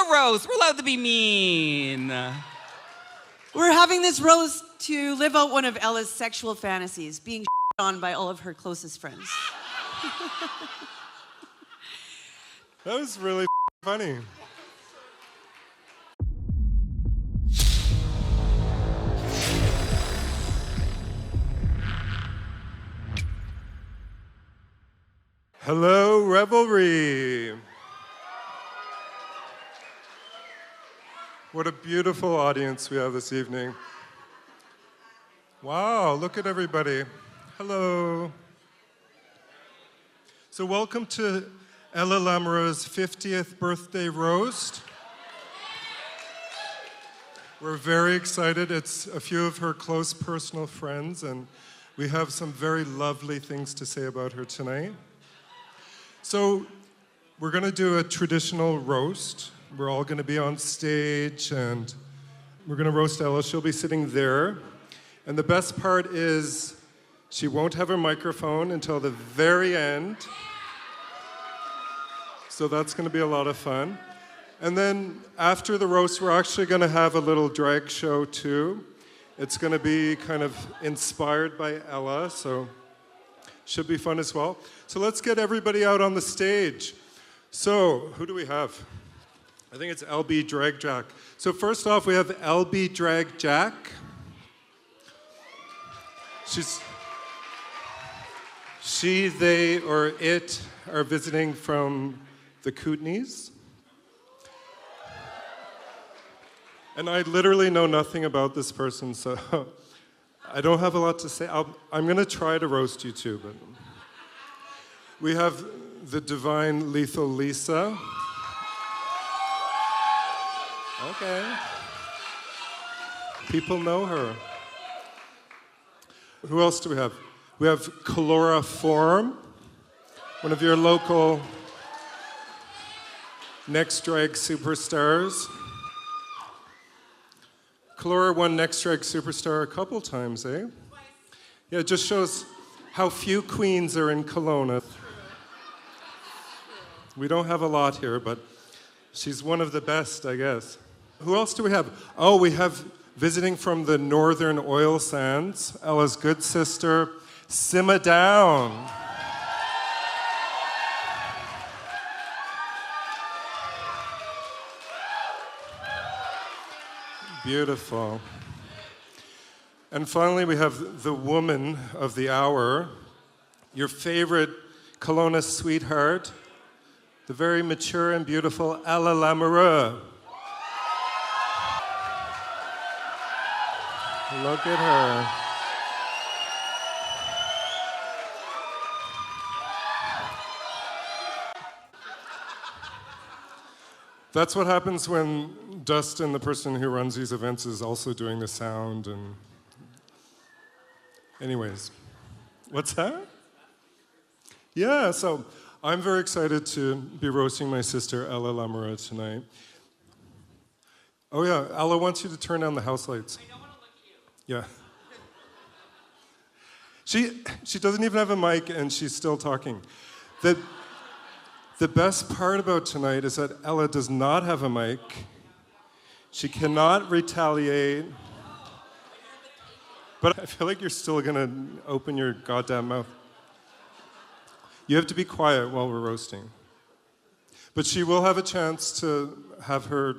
a roast. We're allowed to be mean. We're having this roast to live out one of Ella's sexual fantasies, being on by all of her closest friends. That was really funny. Hello, Revelry. What a beautiful audience we have this evening. Wow, look at everybody. Hello. So welcome to Ella Lamoureux's 50th birthday roast. We're very excited. It's a few of her close personal friends, and we have some very lovely things to say about her tonight. So we're going to do a traditional roast. We're all going to be on stage, and we're going to roast Ella. She'll be sitting there. And the best part is she won't have her microphone until the very end. So that's going to be a lot of fun. And then after the roast, we're actually going to have a little drag show too. It's going to be kind of inspired by Ella, so should be fun as well. So let's get everybody out on the stage. So who do we have? I think it's LBEE Drag Jack. So first off, we have LBEE Drag Jack. She, they, or it are visiting from the Kootenays. And I literally know nothing about this person, so I don't have a lot to say. I'm going to try to roast you too, but we have the divine lethal Leesa. Okay. People know her. Who else do we have? We have Khalora Form, one of your local Next Drag superstars. Khalora won Next Drag Superstar a couple times, eh? Yeah, it just shows how few queens are in Kelowna. We don't have a lot here, but she's one of the best, I guess. Who else do we have? Oh, we have visiting from the northern oil sands, Ella's good sister, Simma Down. Beautiful. And finally, we have the woman of the hour, your favorite Kelowna sweetheart, the very mature and beautiful Ella Lamoureux. Look at her. That's what happens when Dustyn, the person who runs these events, is also doing the sound. And anyways, what's that? Yeah, so I'm very excited to be roasting my sister Ella Lamoureux tonight. Oh yeah, Ella wants you to turn down the house lights. I don't want to look cute. Yeah. She doesn't even have a mic, and she's still talking. The best part about tonight is that Ella does not have a mic. She cannot retaliate. But I feel like you're still gonna open your goddamn mouth. You have to be quiet while we're roasting. But she will have a chance to have her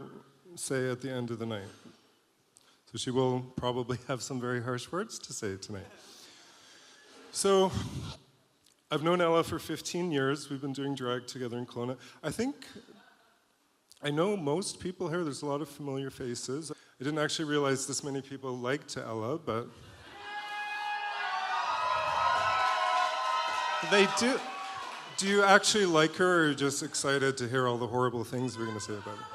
say at the end of the night. So she will probably have some very harsh words to say tonight. So I've known Ella for 15 years. We've been doing drag together in Kelowna. I know most people here. There's a lot of familiar faces. I didn't actually realize this many people liked Ella, but they do. Do you actually like her, or are you just excited to hear all the horrible things we're going to say about her?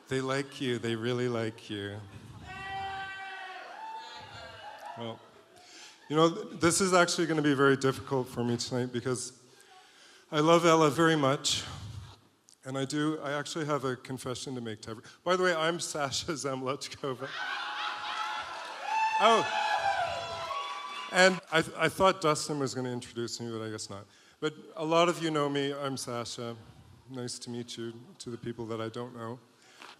They like you. They really like you. Well, you know, this is actually going to be very difficult for me tonight because I love Ella very much, and I actually have a confession to make to everyone. By the way, I'm Sasha Zamolodchikova. Oh, and I thought Dustyn was going to introduce me, but I guess not. But a lot of you know me. I'm Sasha. Nice to meet you, to the people that I don't know.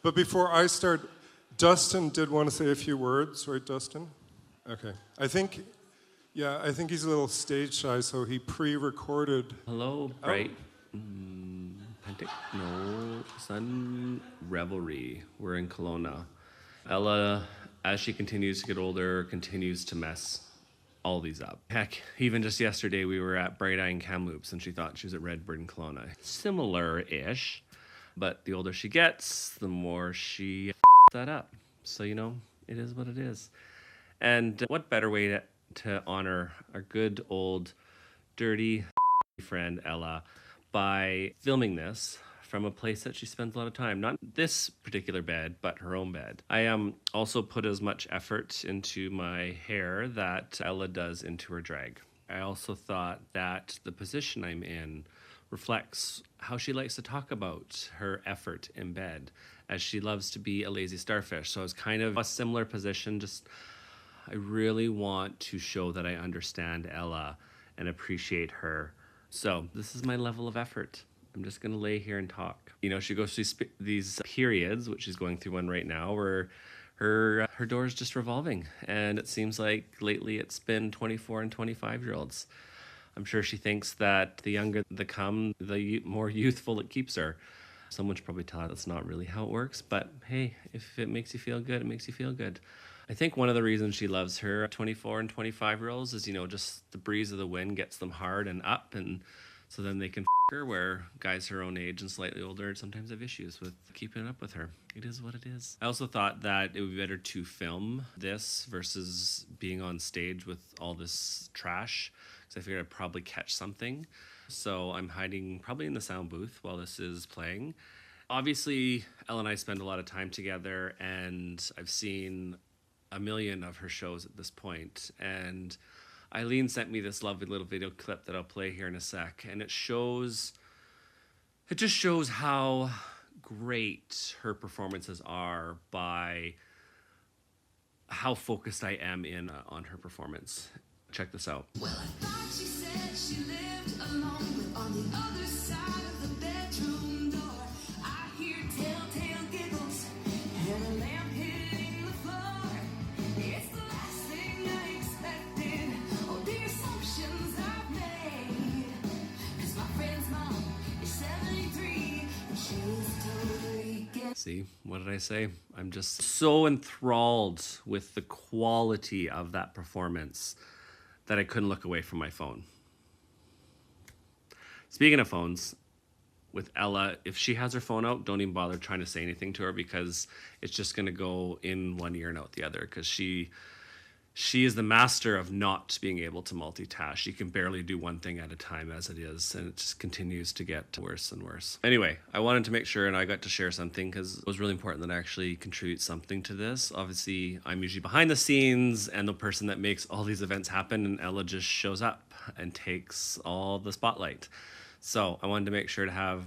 But before I start, Dustyn did want to say a few words, right, Dustyn? Okay. I think he's a little stage shy, so he pre-recorded. Hello, bright. Pentic? No, sun revelry. We're in Kelowna. Ella, as she continues to get older, continues to mess all these up. Heck, even just yesterday we were at Bright Eye and Kamloops and she thought she was at Redbird in Kelowna. Similar-ish, but the older she gets, the more she that up. So, you know, it is what it is. And what better way to honor our good old dirty friend Ella by filming this from a place that she spends a lot of time. Not this particular bed, but her own bed. I also put as much effort into my hair that Ella does into her drag. I also thought that the position I'm in reflects how she likes to talk about her effort in bed, as she loves to be a lazy starfish. So it's kind of a similar position, just I really want to show that I understand Ella and appreciate her. So this is my level of effort. I'm just gonna lay here and talk. You know, she goes through these periods, which she's going through one right now, where her door is just revolving. And it seems like lately it's been 24 and 25-year-olds. I'm sure she thinks that the younger they come, the more youthful it keeps her. Someone should probably tell her that's not really how it works, but hey, if it makes you feel good, it makes you feel good. I think one of the reasons she loves her 24 and 25-year-olds is, you know, just the breeze of the wind gets them hard and up, and so then they can her, where guys her own age and slightly older sometimes have issues with keeping up with her. It is what it is. I also thought that it would be better to film this versus being on stage with all this trash, because I figured I'd probably catch something. So I'm hiding probably in the sound booth while this is playing. Obviously, Elle and I spend a lot of time together, and I've seen a million of her shows at this point, and Eileen sent me this lovely little video clip that I'll play here in a sec, and it just shows how great her performances are by how focused I am on her performance. Check this out. Well, I thought she said she lived alone, but on the other side of the bedroom door, I hear telltale giggles and a lamp hitting the floor. It's the last thing I expected, all the assumptions I've made. 'Cause my friend's mom is 73, and she's totally See, what did I say? I'm just so enthralled with the quality of that performance that I couldn't look away from my phone. Speaking of phones, with Ella, if she has her phone out, don't even bother trying to say anything to her, because it's just gonna go in one ear and out the other, because she is the master of not being able to multitask. She can barely do one thing at a time as it is, and it just continues to get worse and worse. Anyway, I wanted to make sure, and I got to share something because it was really important that I actually contribute something to this. Obviously, I'm usually behind the scenes and the person that makes all these events happen, and Ella just shows up and takes all the spotlight. So I wanted to make sure to have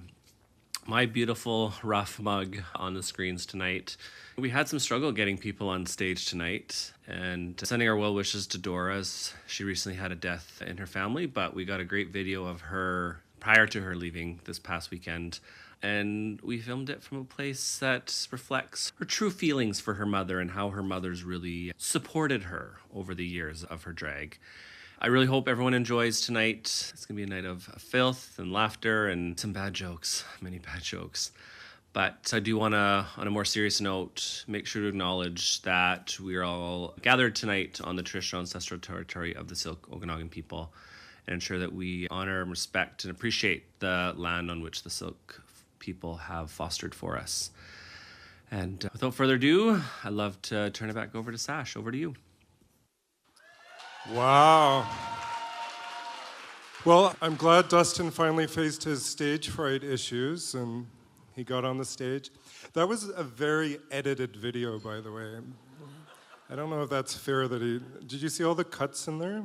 my beautiful rough mug on the screens tonight. We had some struggle getting people on stage tonight, and sending our well wishes to Dora, as she recently had a death in her family, but we got a great video of her prior to her leaving this past weekend, and we filmed it from a place that reflects her true feelings for her mother and how her mother's really supported her over the years of her drag. I really hope everyone enjoys tonight. It's gonna be a night of filth and laughter and some bad jokes, many bad jokes. But I do want to, on a more serious note, make sure to acknowledge that we are all gathered tonight on the traditional ancestral territory of the Syilx Okanagan people, and ensure that we honor and respect and appreciate the land on which the Syilx people have fostered for us. And without further ado, I'd love to turn it back over to Sash. Over to you. Wow. Well, I'm glad Dustyn finally faced his stage fright issues and he got on the stage. That was a very edited video, by the way. I don't know if that's fair that did you see all the cuts in there?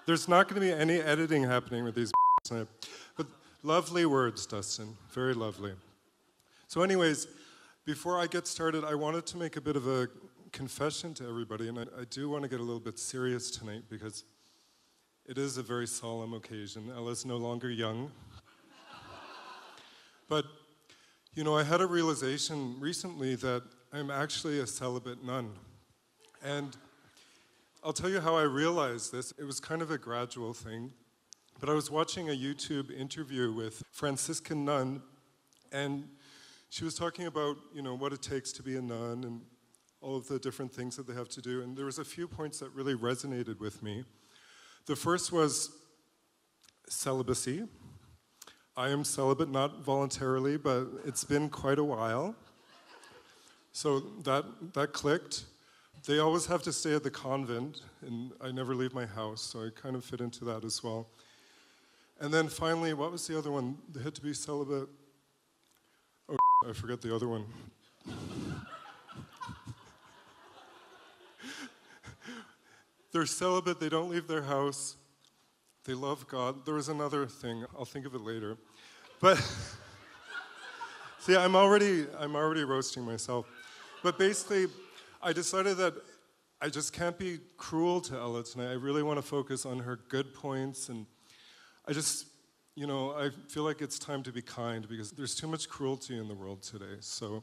There's not going to be any editing happening with these tonight. But lovely words, Dustyn. Very lovely. So anyways, before I get started, I wanted to make a bit of a confession to everybody, and I do want to get a little bit serious tonight because it is a very solemn occasion. Ella's no longer young. But, you know, I had a realization recently that I'm actually a celibate nun. And I'll tell you how I realized this. It was kind of a gradual thing. But I was watching a YouTube interview with Franciscan nun, and she was talking about, you know, what it takes to be a nun and all of the different things that they have to do. And there was a few points that really resonated with me. The first was celibacy. I am celibate, not voluntarily, but it's been quite a while. So that clicked. They always have to stay at the convent, and I never leave my house, so I kind of fit into that as well. And then finally, what was the other one? They had to be celibate. Oh, I forgot the other one. They're celibate, they don't leave their house, they love God. There was another thing, I'll think of it later. But, see, I'm already roasting myself. But basically, I decided that I just can't be cruel to Ella tonight. I really want to focus on her good points, and I just, you know, I feel like it's time to be kind because there's too much cruelty in the world today. So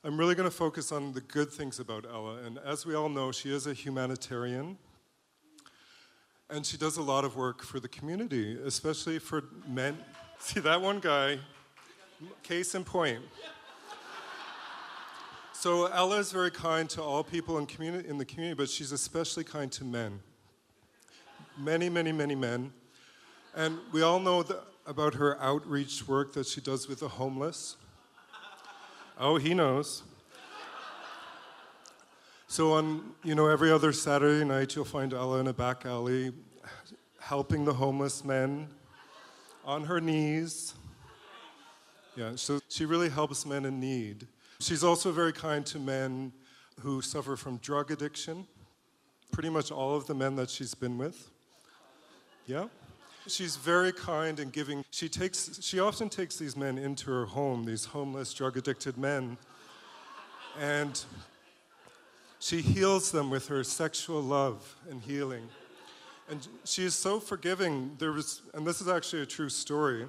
I'm really going to focus on the good things about Ella. And as we all know, she is a humanitarian. And she does a lot of work for the community, especially for men. See that one guy? Case in point. So Ella is very kind to all people in the community, but she's especially kind to men. Many, many, many men. And we all know about her outreach work that she does with the homeless. Oh, he knows. So on, you know, every other Saturday night, you'll find Ella in a back alley helping the homeless men on her knees. Yeah, so she really helps men in need. She's also very kind to men who suffer from drug addiction. Pretty much all of the men that she's been with. Yeah. She's very kind and giving. She often takes these men into her home, these homeless, drug-addicted men, and she heals them with her sexual love and healing. And she is so forgiving. And this is actually a true story.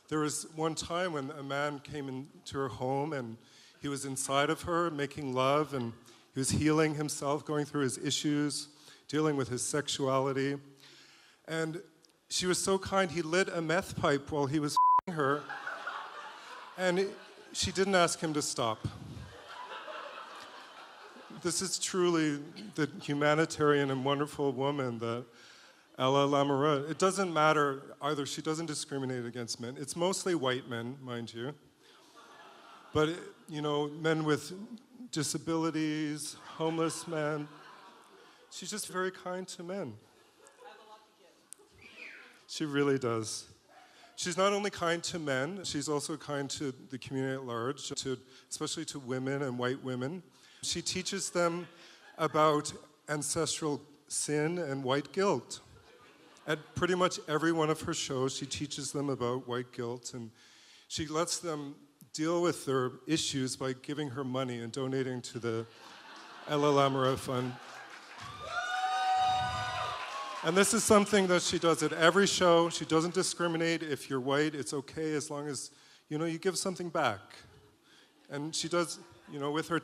There was one time when a man came into her home and he was inside of her making love, and he was healing himself, going through his issues, dealing with his sexuality. And she was so kind, he lit a meth pipe while he was f***ing her, and she didn't ask him to stop. This is truly the humanitarian and wonderful woman that Ella Lamoureux. It doesn't matter either. She doesn't discriminate against men. It's mostly white men, mind you. But, you know, men with disabilities, homeless men. She's just very kind to men. She really does. She's not only kind to men, she's also kind to the community at large, especially to women and white women. She teaches them about ancestral sin and white guilt. At pretty much every one of her shows, she teaches them about white guilt, and she lets them deal with their issues by giving her money and donating to the Ella Lamoureux Fund. And this is something that she does at every show. She doesn't discriminate. If you're white, it's okay as long as, you know, you give something back. And she does, you know, with her...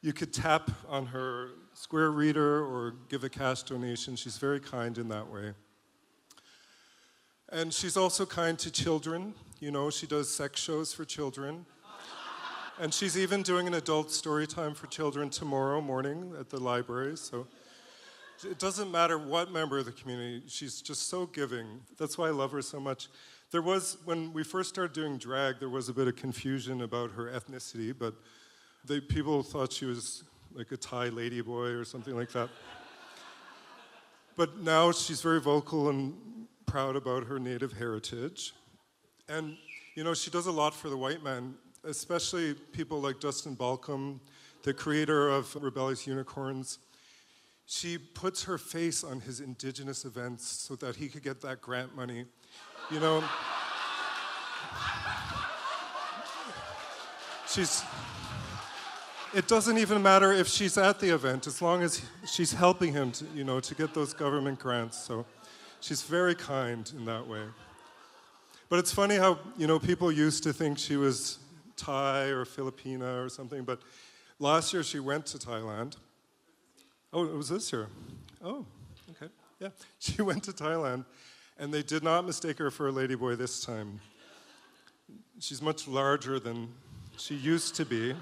You could tap on her Square Reader or give a cash donation. She's very kind in that way. And she's also kind to children. You know, she does sex shows for children. And she's even doing an adult story time for children tomorrow morning at the library. So it doesn't matter what member of the community, she's just so giving. That's why I love her so much. There was, when we first started doing drag, there was a bit of confusion about her ethnicity, but people thought she was like a Thai ladyboy or something like that. But now she's very vocal and proud about her native heritage. And, you know, she does a lot for the white man, especially people like Dustyn, the creator of Rebellious Unicorns. She puts her face on his indigenous events so that he could get that grant money. You know, it doesn't even matter if she's at the event, as long as she's helping him to, you know, to get those government grants. So she's very kind in that way. But it's funny how, people used to think she was Thai or Filipina or something, but last year she went to Thailand. Oh, it was this year. Oh, okay. Yeah. She went to Thailand, and they did not mistake her for a ladyboy this time. She's much larger than she used to be,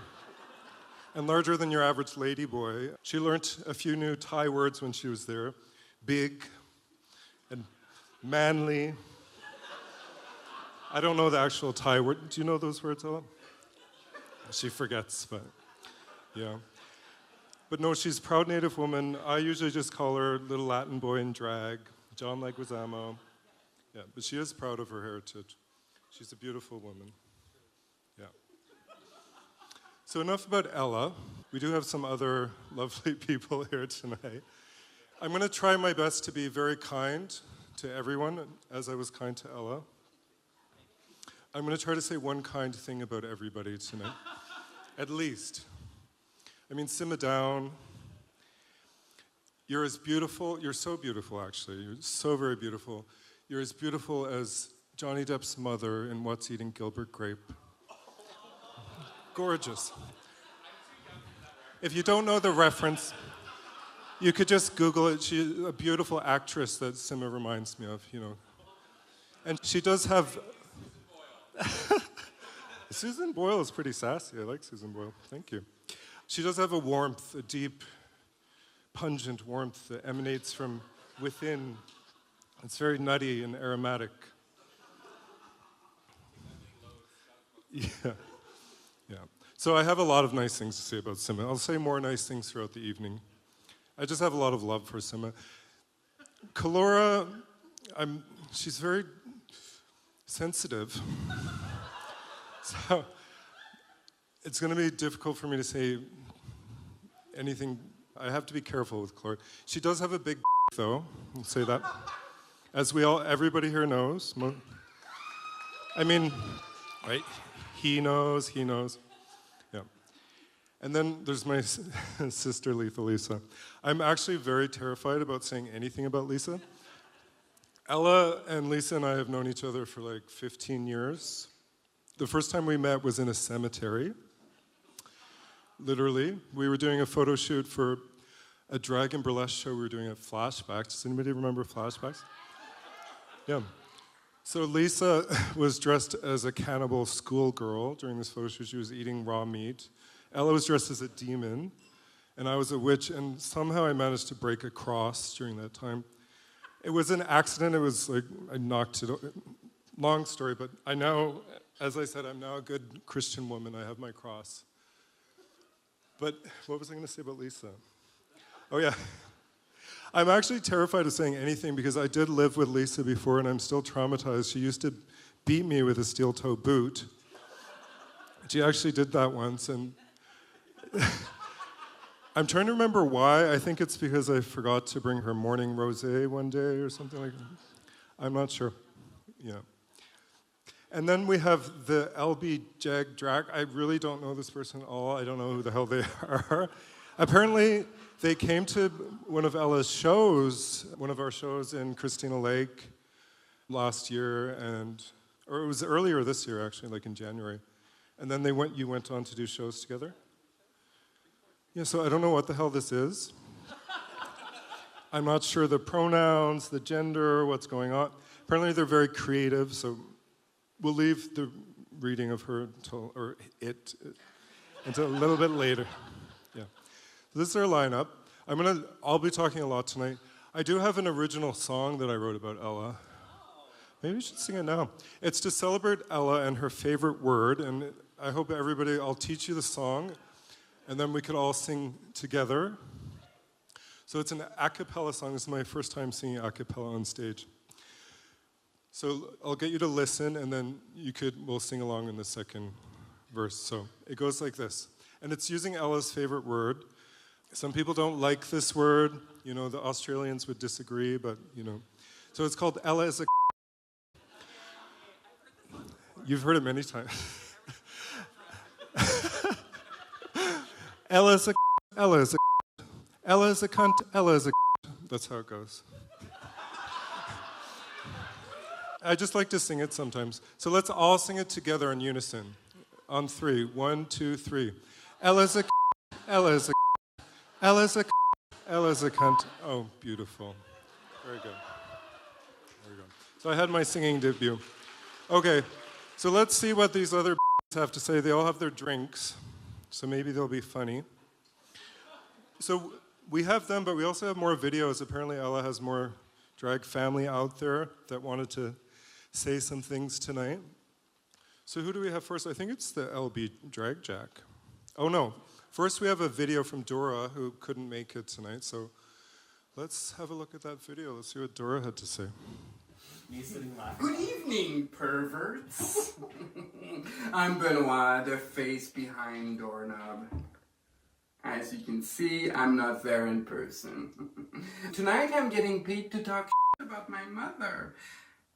and larger than your average ladyboy. She learnt a few new Thai words when she was there. Big and manly. I don't know the actual Thai word. Do you know those words, Ella? She forgets, but yeah. But no, she's a proud Native woman. I usually just call her Little Latin Boy in Drag, John Leguizamo. Yeah, but she is proud of her heritage. She's a beautiful woman. Yeah. So enough about Ella. We do have some other lovely people here tonight. I'm going to try my best to be very kind to everyone, as I was kind to Ella. I'm going to try to say one kind thing about everybody tonight, at least. I mean, Simma Down, you're as beautiful, you're so beautiful actually, you're so very beautiful. You're as beautiful as Johnny Depp's mother in What's Eating Gilbert Grape. Gorgeous. If you don't know the reference, you could just Google it. She's a beautiful actress that Simma reminds me of, And she does have... Susan Boyle is pretty sassy. I like Susan Boyle. Thank you. She does have a warmth, a deep, pungent warmth that emanates from within. It's very nutty and aromatic. Yeah. Yeah. So I have a lot of nice things to say about Simma. I'll say more nice things throughout the evening. I just have a lot of love for Simma. Khalora, she's very sensitive. So it's going to be difficult for me to say anything. I have to be careful with Khalora. She does have a big though. I'll say that. As everybody here knows. I mean, right? He knows. Yeah. And then there's my sister, Leesa. I'm actually very terrified about saying anything about Leesa. Ella and Leesa and I have known each other for like 15 years. The first time we met was in a cemetery. Literally. We were doing a photo shoot for a drag and burlesque show we were doing at Flashbacks. Does anybody remember Flashbacks? Yeah. So Leesa was dressed as a cannibal schoolgirl during this photo shoot. She was eating raw meat. Ella was dressed as a demon, and I was a witch, and somehow I managed to break a cross during that time. It was an accident. It was like I knocked it. Long story, but I now, as I said, I'm now a good Christian woman. I have my cross. But what was I going to say about Leesa? Oh yeah. I'm actually terrified of saying anything because I did live with Leesa before and I'm still traumatized. She used to beat me with a steel toe boot. She actually did that once, and I'm trying to remember why. I think it's because I forgot to bring her morning rosé one day or something like that. I'm not sure. Yeah. And then we have the LBEE the Drag. I really don't know this person at all. I don't know who the hell they are. Apparently, they came to one of Ella's shows, one of our shows in Christina Lake last year, or it was earlier this year, actually, like in January. And then you went on to do shows together? Yeah, so I don't know what the hell this is. I'm not sure the pronouns, the gender, what's going on. Apparently they're very creative, so we'll leave the reading of her until a little bit later. Yeah. So this is our lineup. I'll be talking a lot tonight. I do have an original song that I wrote about Ella. Maybe we should sing it now. It's to celebrate Ella and her favorite word, and I hope I'll teach you the song, and then we could all sing together. So it's an a cappella song. This is my first time singing a cappella on stage. So I'll get you to listen, and then we'll sing along in the second verse. So it goes like this. And it's using Ella's favorite word. Some people don't like this word. The Australians would disagree, but, So it's called Ella is a You've heard it many times. Ella is a Ella is a Ella is a cunt, Ella is a That's how it goes. I just like to sing it sometimes. So let's all sing it together in unison. On 3. 1, 2, 3. Ella's a Ella's a Ella's a Ella's a cunt. Oh, beautiful. Very good. Very good. So I had my singing debut. Okay, so let's see what these other have to say. They all have their drinks, so maybe they'll be funny. So we have them, but we also have more videos. Apparently Ella has more drag family out there that wanted to say some things tonight. So who do we have first? I think it's the LBEE Drag Jack. Oh no, first we have a video from Dora who couldn't make it tonight. So let's have a look at that video. Let's see what Dora had to say. Good evening, perverts. I'm Benoit, the face behind Doorknob. As you can see, I'm not there in person. Tonight I'm getting paid to talk about my mother.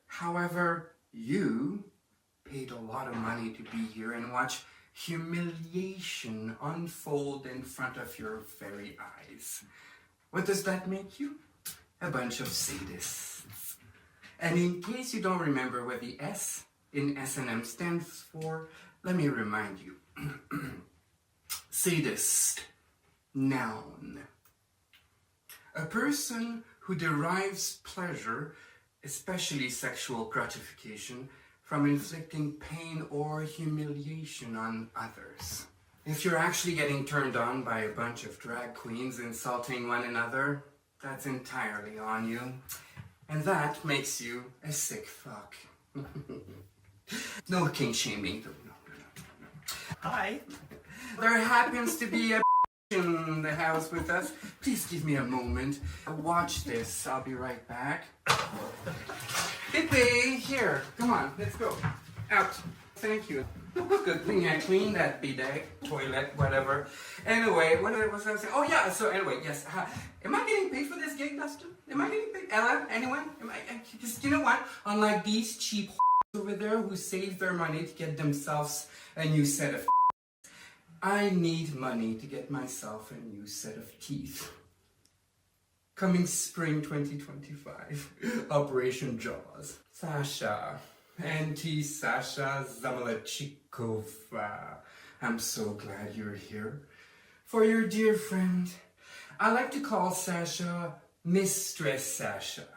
However, you paid a lot of money to be here and watch humiliation unfold in front of your very eyes. What does that make you? A bunch of sadists. And in case you don't remember what the S in S&M stands for, let me remind you. Sadist. Noun. A person who derives pleasure, especially sexual gratification, from inflicting pain or humiliation on others. If you're actually getting turned on by a bunch of drag queens insulting one another, that's entirely on you. And that makes you a sick fuck. No king shaming. No. Hi. There happens to be a in the house with us. Please give me a moment. Watch this. I'll be right back. Pippi, here. Come on, let's go. Out. Thank you. Good thing I cleaned that bidet, toilet, whatever. Anyway, what was I saying? Oh yeah, so anyway, yes. Am I getting paid for this gig, Dustyn? Am I getting paid? Ella? Anyone? Just, you know what? Unlike these cheap over there who save their money to get themselves a new set of I need money to get myself a new set of teeth. Coming spring 2025, Operation Jaws. Sasha, Auntie Sasha Zamolodchikova. I'm so glad you're here. For your dear friend, I like to call Sasha Mistress Sasha.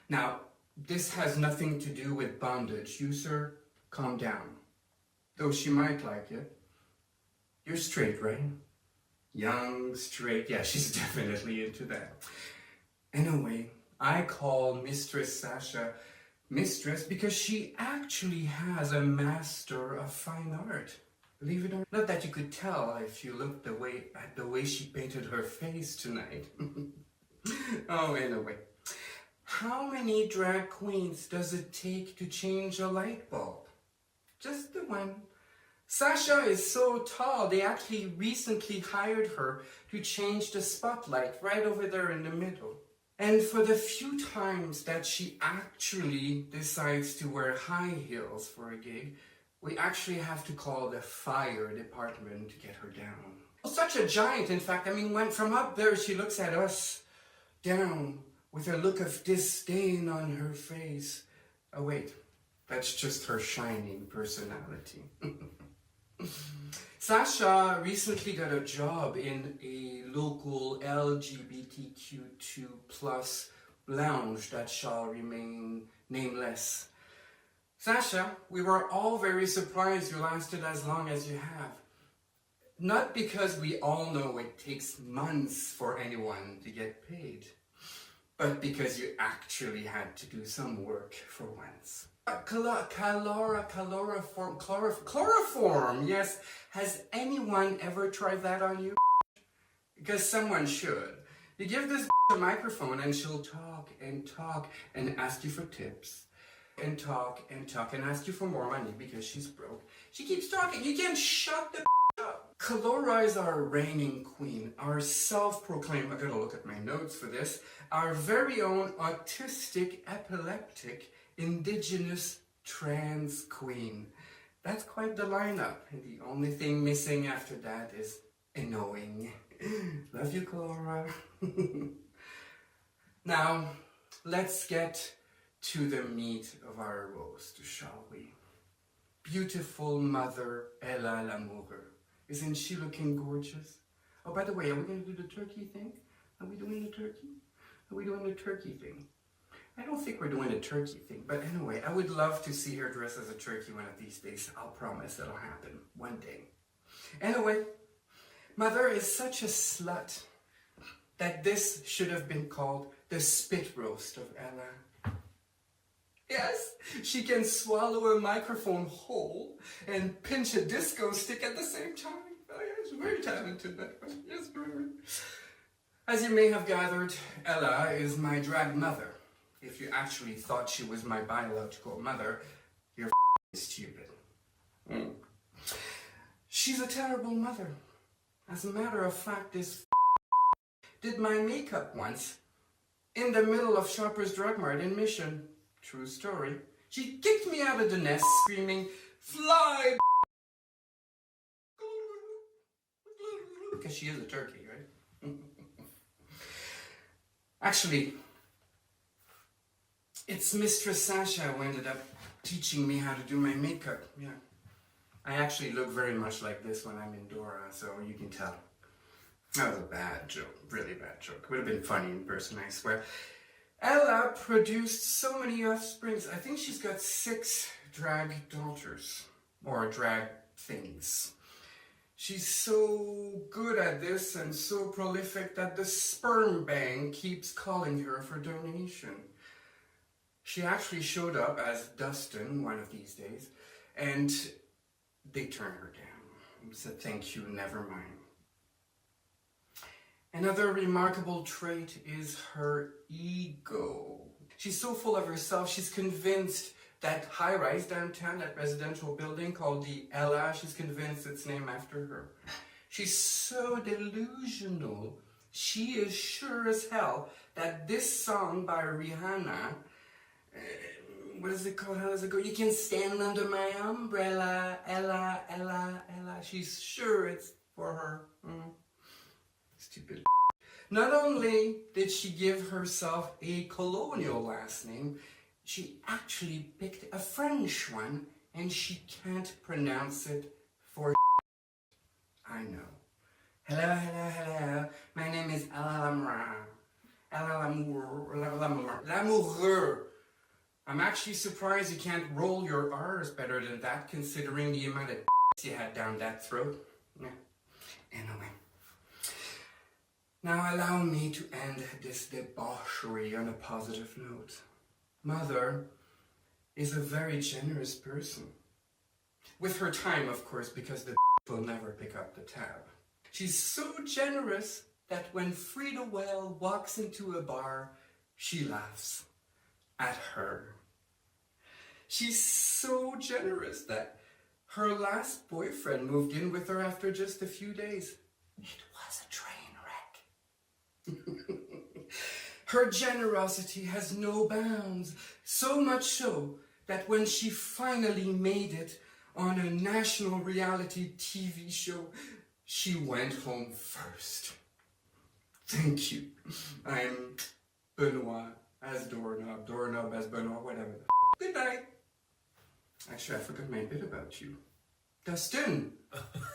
Now, this has nothing to do with bondage. You, sir, calm down. Though she might like it. You're straight, right? Young, straight. Yeah, she's definitely into that. Anyway, I call Mistress Sasha Mistress because she actually has a Master of Fine Art. Believe it or not. Not that you could tell if you looked at the way she painted her face tonight. Oh, anyway. How many drag queens does it take to change a light bulb? Just the one. Sasha is so tall, they actually recently hired her to change the spotlight right over there in the middle. And for the few times that she actually decides to wear high heels for a gig, we actually have to call the fire department to get her down. Such a giant, in fact. I mean, when from up there she looks at us down with a look of disdain on her face. Oh wait, that's just her shining personality. Sasha recently got a job in a local LGBTQ2+ lounge that shall remain nameless. Sasha, we were all very surprised you lasted as long as you have. Not because we all know it takes months for anyone to get paid, but because you actually had to do some work for once. Khalora Form, chloroform, yes. Has anyone ever tried that on you? Because someone should. You give this a microphone and she'll talk and ask you for tips. And talk and ask you for more money because she's broke. She keeps talking. You can't shut the up. Khalora is our reigning queen, our self-proclaimed, I gotta look at my notes for this, our very own autistic, epileptic, indigenous trans queen. That's quite the lineup. And the only thing missing after that is annoying. Love you, Khalora. Now, let's get to the meat of our roast, shall we? Beautiful mother Ella Lamoureux. Isn't she looking gorgeous? Oh, by the way, are we going to do the turkey thing? Are we doing the turkey? Are we doing the turkey thing? I don't think we're doing the turkey thing, but anyway, I would love to see her dressed as a turkey one of these days. I'll promise it'll happen one day. Anyway, Mother is such a slut that this should have been called the spit roast of Ella. Yes, she can swallow a microphone whole and pinch a disco stick at the same time. Oh, yeah, she's very talented that way. Yes, very. As you may have gathered, Ella is my drag mother. If you actually thought she was my biological mother, you're stupid. She's a terrible mother. As a matter of fact, this did my makeup once in the middle of Shoppers Drug Mart in Mission. True story. She kicked me out of the nest screaming, "Fly!" Because she is a turkey, right? Actually, it's Mistress Sasha who ended up teaching me how to do my makeup. Yeah. I actually look very much like this when I'm in Dora, so you can tell. That was a bad joke, really bad joke. Would have been funny in person, I swear. Ella produced so many offsprings. I think she's got 6 drag daughters, or drag things. She's so good at this and so prolific that the sperm bank keeps calling her for donation. She actually showed up as Dustyn one of these days, and they turned her down. Said, "Thank you, never mind." Another remarkable trait is her ego. She's so full of herself, she's convinced that high-rise downtown, that residential building called the Ella, she's convinced it's named after her. She's so delusional, she is sure as hell that this song by Rihanna, what is it called? How does it go? You can stand under my umbrella, Ella, Ella, Ella. She's sure it's for her. Stupid. Not only did she give herself a colonial last name, she actually picked a French one, and she can't pronounce it for I know. Hello, hello, hello. My name is Ella Lamoureux. I'm actually surprised you can't roll your R's better than that, considering the amount of you had down that throat. Yeah. Anyway. Now allow me to end this debauchery on a positive note. Mother is a very generous person. With her time, of course, because the will never pick up the tab. She's so generous that when Frida Whale walks into a bar, she laughs at her. She's so generous that her last boyfriend moved in with her after just a few days. It was a train wreck. Her generosity has no bounds, so much so that when she finally made it on a national reality TV show, she went home first. Thank you. I'm Benoit as Doorknob, Doorknob as Benoit, whatever. Good night. Actually, I forgot my bit about you. Dustyn.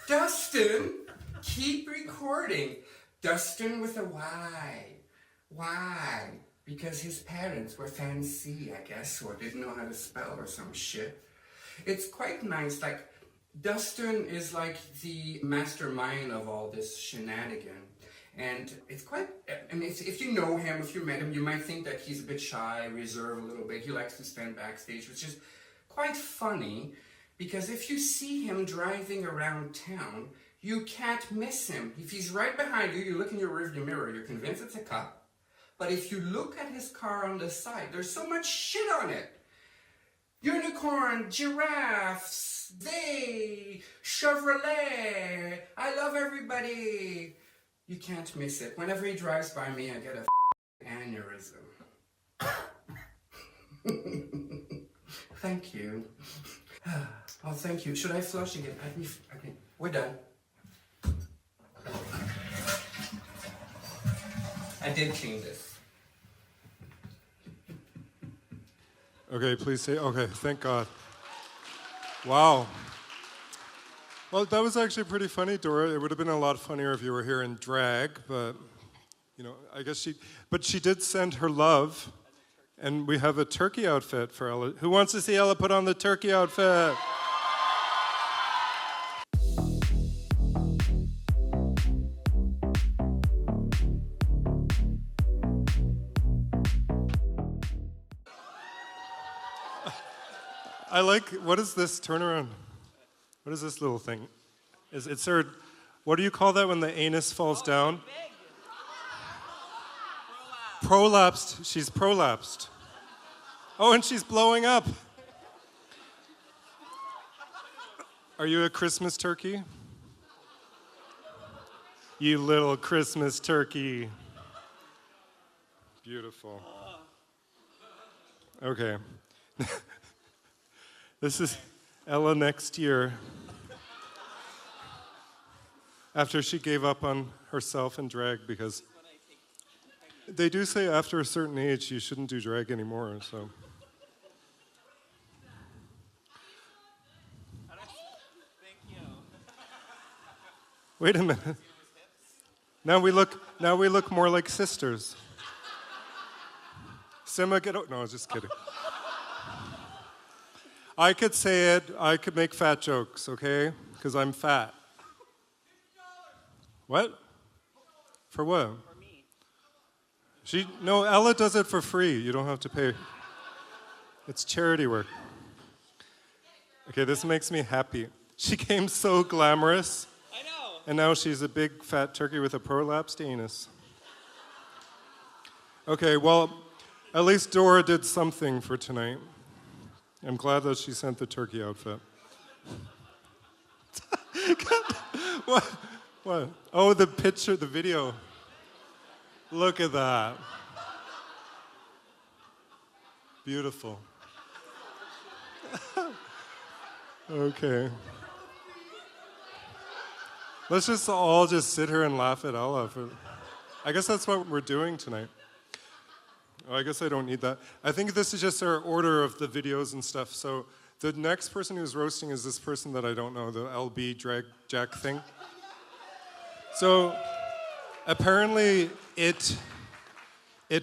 Dustyn, keep recording. Dustyn with a Y. Why? Because his parents were fancy, I guess, or didn't know how to spell or some shit. It's quite nice. Like, Dustyn is like the mastermind of all this shenanigan. And it's quite, I mean, if you know him, if you met him, you might think that he's a bit shy, reserved a little bit. He likes to stand backstage, which is quite funny, because if you see him driving around town, you can't miss him. If he's right behind you, you look in your rearview mirror, you're convinced it's a cop. But if you look at his car on the side, there's so much shit on it. Unicorn, giraffes, they, Chevrolet, I love everybody. You can't miss it. Whenever he drives by me, I get a aneurysm. Thank you. Oh, thank you. Should I flush again? Okay, we're done. I did clean this. Okay, please say, okay, thank God. Wow. Well, that was actually pretty funny, Dora. It would have been a lot funnier if you were here in drag, but, I guess but she did send her love, and we have a turkey outfit for Ella. Who wants to see Ella put on the turkey outfit? I like, what is this turnaround? What is this little thing? It's her, what do you call that when the anus falls down? Prolapsed. She's prolapsed. Oh, and she's blowing up. Are you a Christmas turkey? You little Christmas turkey. Beautiful. Okay. This is Ella next year. After she gave up on herself and drag, because they do say after a certain age you shouldn't do drag anymore, so. Thank you. Wait a minute. Now we look more like sisters. Simma, get out. No, I was just kidding. I could say it. I could make fat jokes, okay? Because I'm fat. What? For what? For me. No, Ella does it for free. You don't have to pay. It's charity work. Okay, this makes me happy. She came so glamorous. I know. And now she's a big fat turkey with a prolapsed anus. Okay, well, at least Dora did something for tonight. I'm glad that she sent the turkey outfit. What? What? Oh, the picture, the video. Look at that. Beautiful. Okay. Let's just all sit here and laugh at Ella. I guess that's what we're doing tonight. Oh, I guess I don't need that. I think this is just our order of the videos and stuff. So the next person who's roasting is this person that I don't know, the LBEE Drag Jack thing. So apparently it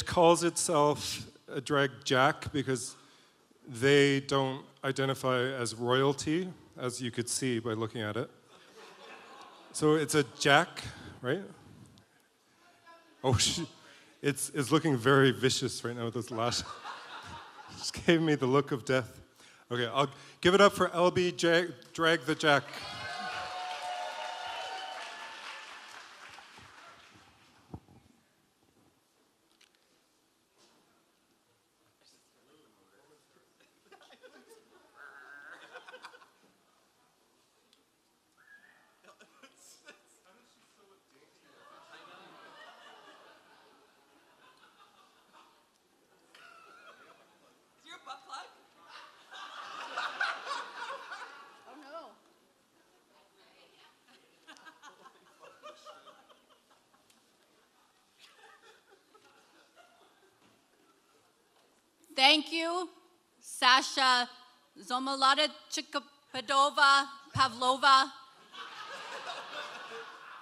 calls itself a drag jack because they don't identify as royalty, as you could see by looking at it. So it's a jack, right? Oh, it's looking very vicious right now with this lash. Just gave me the look of death. Okay, I'll give it up for LBEE Drag the Jack. Is your butt plug? Oh no. Thank you, Sasha Zamolodchikova Pavlova.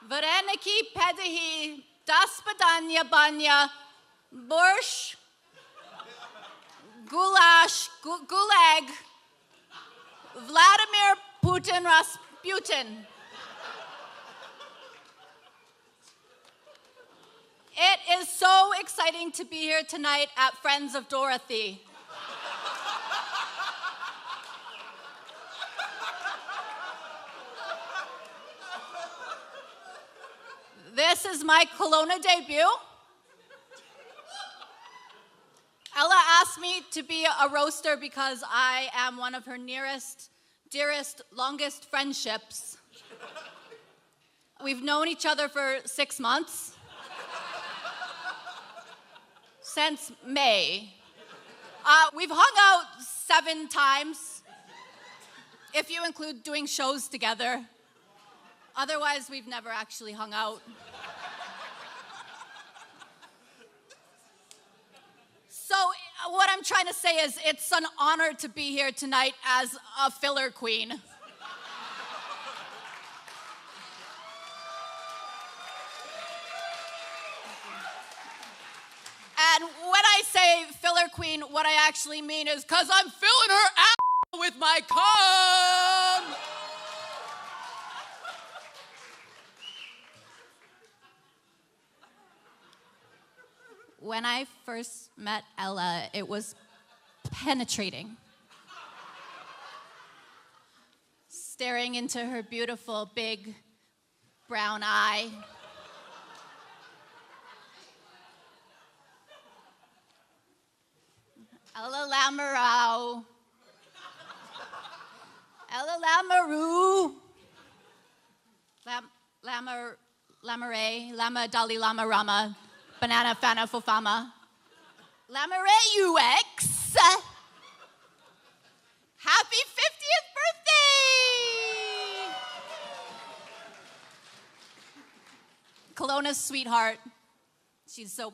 Vareniki Pedihi Daspadanya Banya Borscht Goulash Gulag Vladimir Putin Rasputin. It is so exciting to be here tonight at Friends of Dorothy. This is my Kelowna debut. Ella asked me to be a roaster because I am one of her nearest, dearest, longest friendships. We've known each other for 6 months. Since May. We've hung out 7 times, if you include doing shows together. Otherwise, we've never actually hung out. So what I'm trying to say is it's an honor to be here tonight as a filler queen. And when I say filler queen, what I actually mean is because I'm filling her ass with my cum. When I first met Ella, it was penetrating. Staring into her beautiful, big, brown eye. Ella Lamoureux. Ella Lamoureux. Lamoureux. Lama Dali Lama Rama. Banana Fana Fofama. Lamoureux UX. Happy 50th birthday! Kelowna's sweetheart. She's so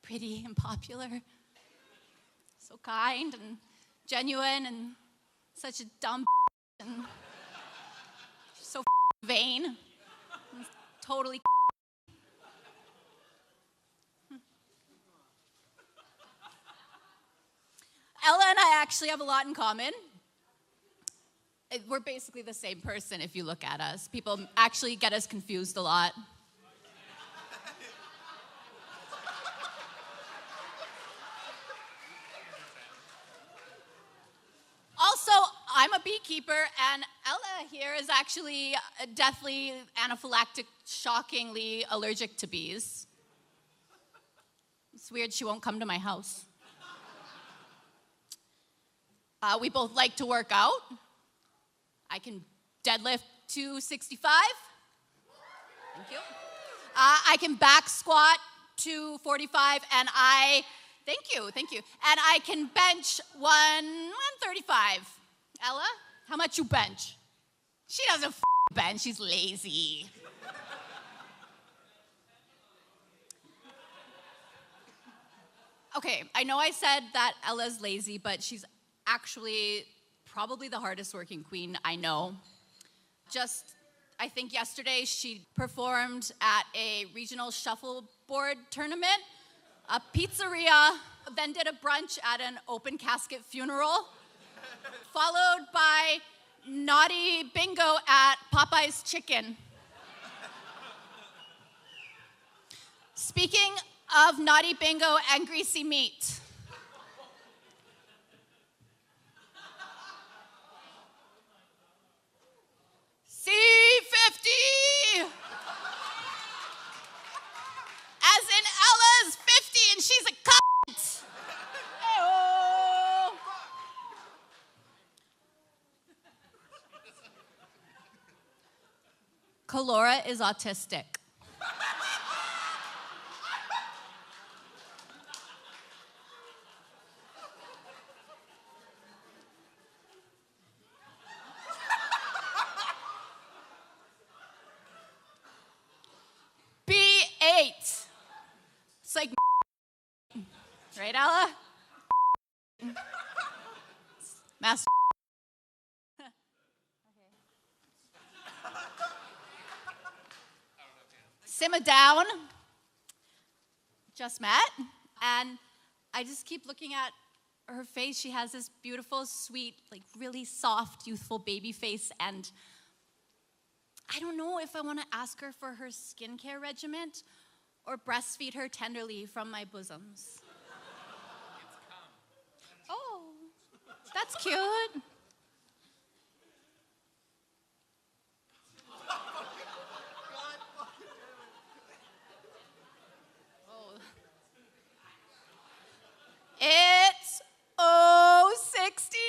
pretty and popular. So kind and genuine and such a dumb and so vain. And totally Ella and I actually have a lot in common. We're basically the same person if you look at us. People actually get us confused a lot. Also, I'm a beekeeper, and Ella here is actually deathly anaphylactic, shockingly allergic to bees. It's weird she won't come to my house. We both like to work out. I can deadlift 265. Thank you. I can back squat 245, and thank you. And I can bench 135. Ella, how much you bench? She doesn't bench, she's lazy. Okay, I know I said that Ella's lazy, but she's actually probably the hardest working queen I know. Just, I think yesterday she performed at a regional shuffleboard tournament, a pizzeria, then did a brunch at an open casket funeral, followed by naughty bingo at Popeye's Chicken. Speaking of naughty bingo and greasy meat, C50! As in Ella's 50 and she's a cunt! Hey-oh. Khalora is autistic. B8. It's like right, Ella? Master. Simma Down. Just met, and I just keep looking at her face. She has this beautiful, sweet, like really soft, youthful baby face, and I don't know if I want to ask her for her skincare regimen or breastfeed her tenderly from my bosoms. Oh, that's cute. Oh. It's 069.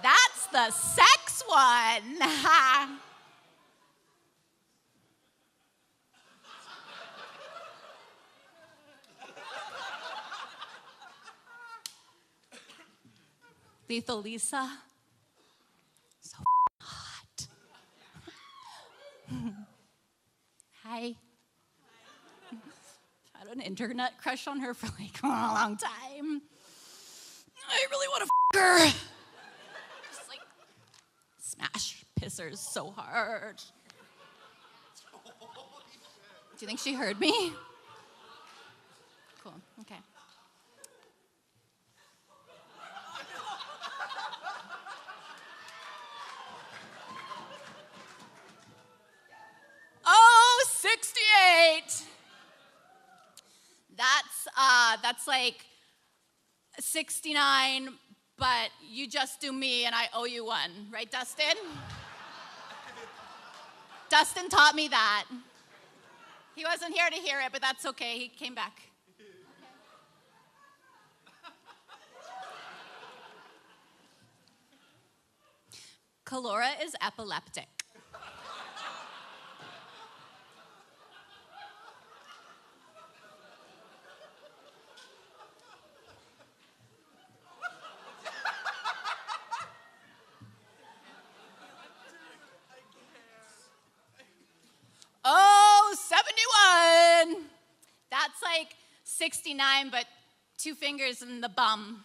That's the sex one. Lethal Leesa. So hot. Hi. I don't an internet crush on her for like a long time. I really want to her. Just like smash pissers so hard. Do you think she heard me? Cool, okay. Oh, 68. That's like 69, but you just do me and I owe you one, right, Dustyn? Dustyn taught me that. He wasn't here to hear it, but that's okay. He came back. Khalora is epileptic. Oh, 71. That's like 69, but 2 fingers in the bum.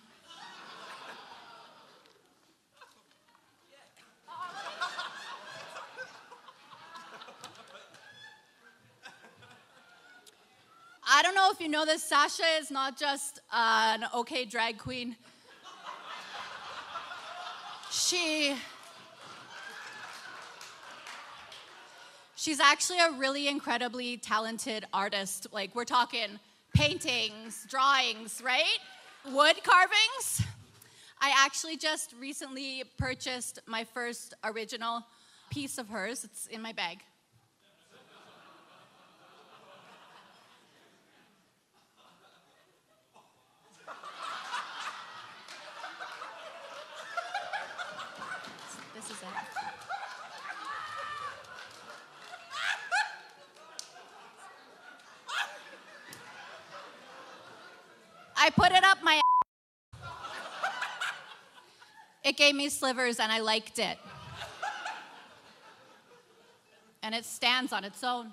I don't know if you know this, Sasha is not just an okay drag queen. She's actually a really incredibly talented artist. Like, we're talking paintings, drawings, right? Wood carvings. I actually just recently purchased my first original piece of hers. It's in my bag. This is it. I put it up my It gave me slivers and I liked it. And it stands on its own.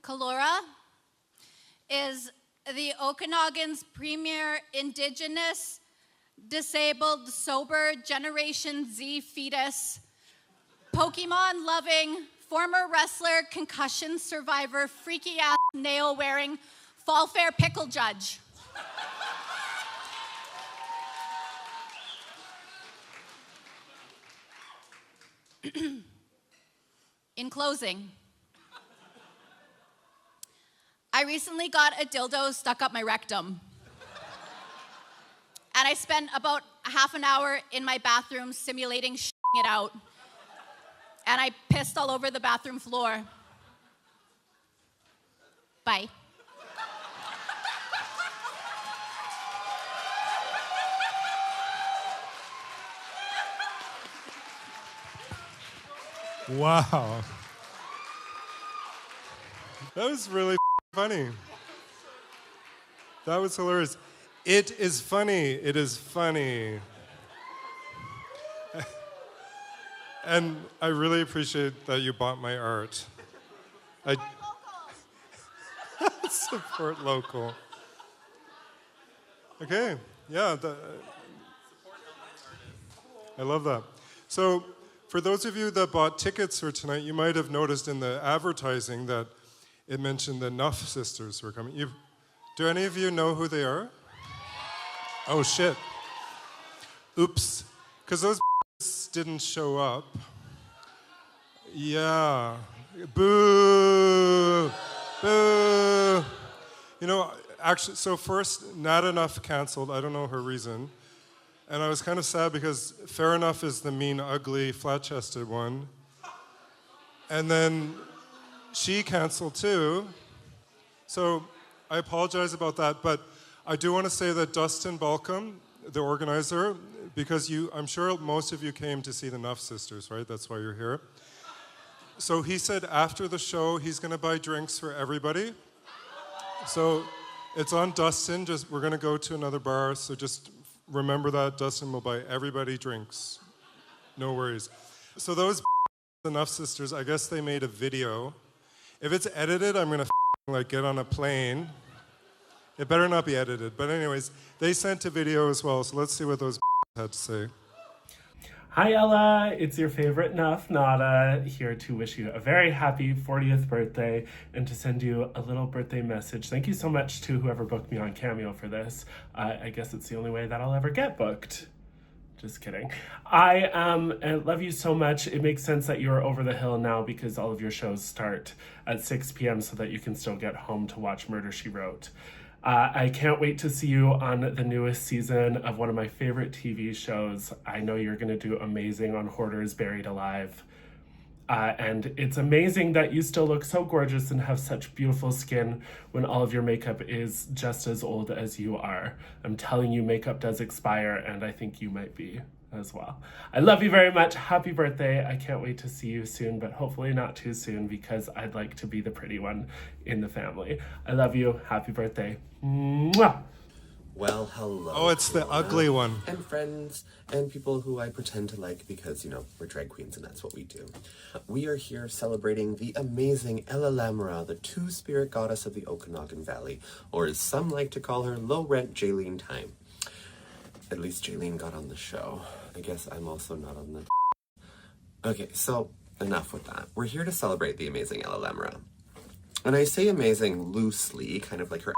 Khalora is the Okanagan's premier Indigenous, disabled, sober Generation Z fetus, Pokemon-loving, former wrestler, concussion survivor, freaky-ass, nail-wearing, fall-fair pickle judge. In closing, I recently got a dildo stuck up my rectum. And I spent about half an hour in my bathroom simulating shitting it out. And I pissed all over the bathroom floor. Bye. Wow. That was really funny. That was hilarious. It is funny. It is funny. And I really appreciate that you bought my art. Support local. Okay, yeah. I love that. So, for those of you that bought tickets for tonight, you might have noticed in the advertising that it mentioned the Nuff Sisters were coming. Do any of you know who they are? Oh, shit. Oops. Because those didn't show up. Yeah. Boo. Boo. You know, actually, so first, Not Enough canceled. I don't know her reason. And I was kind of sad because Fair Enough is the mean, ugly, flat-chested one. And then she canceled too. So I apologize about that, but I do want to say that Dustyn Balcom, the organizer, because I'm sure most of you came to see the Nuff Sisters, right? That's why you're here. So he said after the show, he's going to buy drinks for everybody. So It's on Dustyn. We're going to go to another bar, so just remember that. Dustyn will buy everybody drinks. No worries. So those the Nuff Sisters, I guess they made a video. If it's edited, I'm going to like get on a plane. It better not be edited. But anyways, they sent a video as well, so let's see what those had to say. Hi Ella, it's your favorite Nuff, Nada, here to wish you a very happy 40th birthday and to send you a little birthday message. Thank you so much to whoever booked me on Cameo for this. I guess it's the only way that I'll ever get booked. Just kidding. I love you so much. It makes sense that you're over the hill now because all of your shows start at 6 p.m. so that you can still get home to watch Murder, She Wrote. I can't wait to see you on the newest season of one of my favorite TV shows. I know you're going to do amazing on Hoarders Buried Alive. And it's amazing that you still look so gorgeous and have such beautiful skin when all of your makeup is just as old as you are. I'm telling you, makeup does expire, and I think you might be as well. I love you very much. Happy birthday. I can't wait to see you soon, but hopefully not too soon because I'd like to be the pretty one in the family. I love you. Happy birthday. Mwah! Well, hello. Oh, it's the ugly one. And friends and people who I pretend to like because, you know, we're drag queens and that's what we do. We are here celebrating the amazing Ella Lamoureux, the two-spirit goddess of the Okanagan Valley, or as some like to call her, low-rent Jaylene Time. At least Jaylene got on the show. I guess I'm also not on the... Okay, so enough with that. We're here to celebrate the amazing Ella Lamoureux. And I say amazing loosely, kind of like her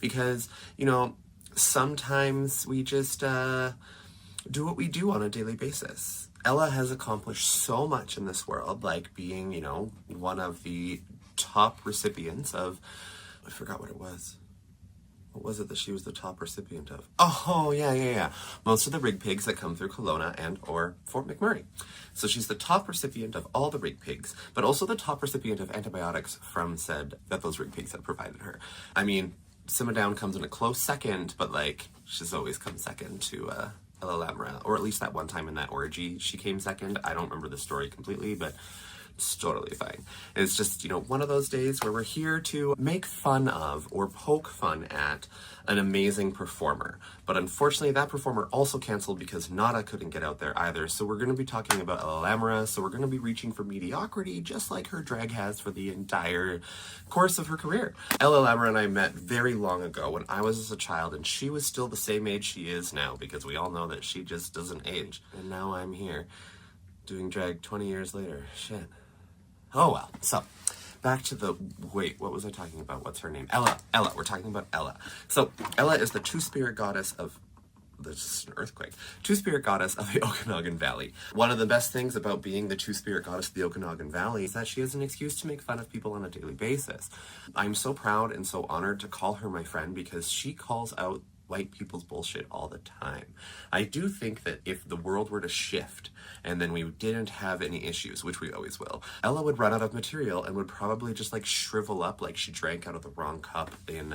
because, you know, sometimes we just do what we do on a daily basis. Ella has accomplished so much in this world, like being, you know, one of the top recipients of... I forgot what it was. What was it that she was the top recipient of? Oh, yeah. Most of the rig pigs that come through Kelowna and or Fort McMurray. So she's the top recipient of all the rig pigs, but also the top recipient of antibiotics from that those rig pigs had provided her. I mean, Simma Down comes in a close second, but like she's always come second to Ella Lamoureux, or at least that one time in that orgy she came second. I don't remember the story completely, but it's totally fine. And it's just, you know, one of those days where we're here to make fun of or poke fun at an amazing performer. But unfortunately, that performer also canceled because Nada couldn't get out there either. So we're going to be talking about Ella Lamoureux. So we're going to be reaching for mediocrity, just like her drag has for the entire course of her career. Ella Lamoureux and I met very long ago when I was a child, and she was still the same age she is now, because we all know that she just doesn't age. And now I'm here doing drag 20 years later. Shit. Oh well. So back to the, wait, what was I talking about? What's her name? Ella. We're talking about Ella. So Ella is the two-spirit goddess of, this is an earthquake, two-spirit goddess of the Okanagan Valley. One of the best things about being the two-spirit goddess of the Okanagan Valley is that she has an excuse to make fun of people on a daily basis. I'm so proud and so honored to call her my friend because she calls out white people's bullshit all the time. I do think that if the world were to shift and then we didn't have any issues, which we always will, Ella would run out of material and would probably just like shrivel up like she drank out of the wrong cup in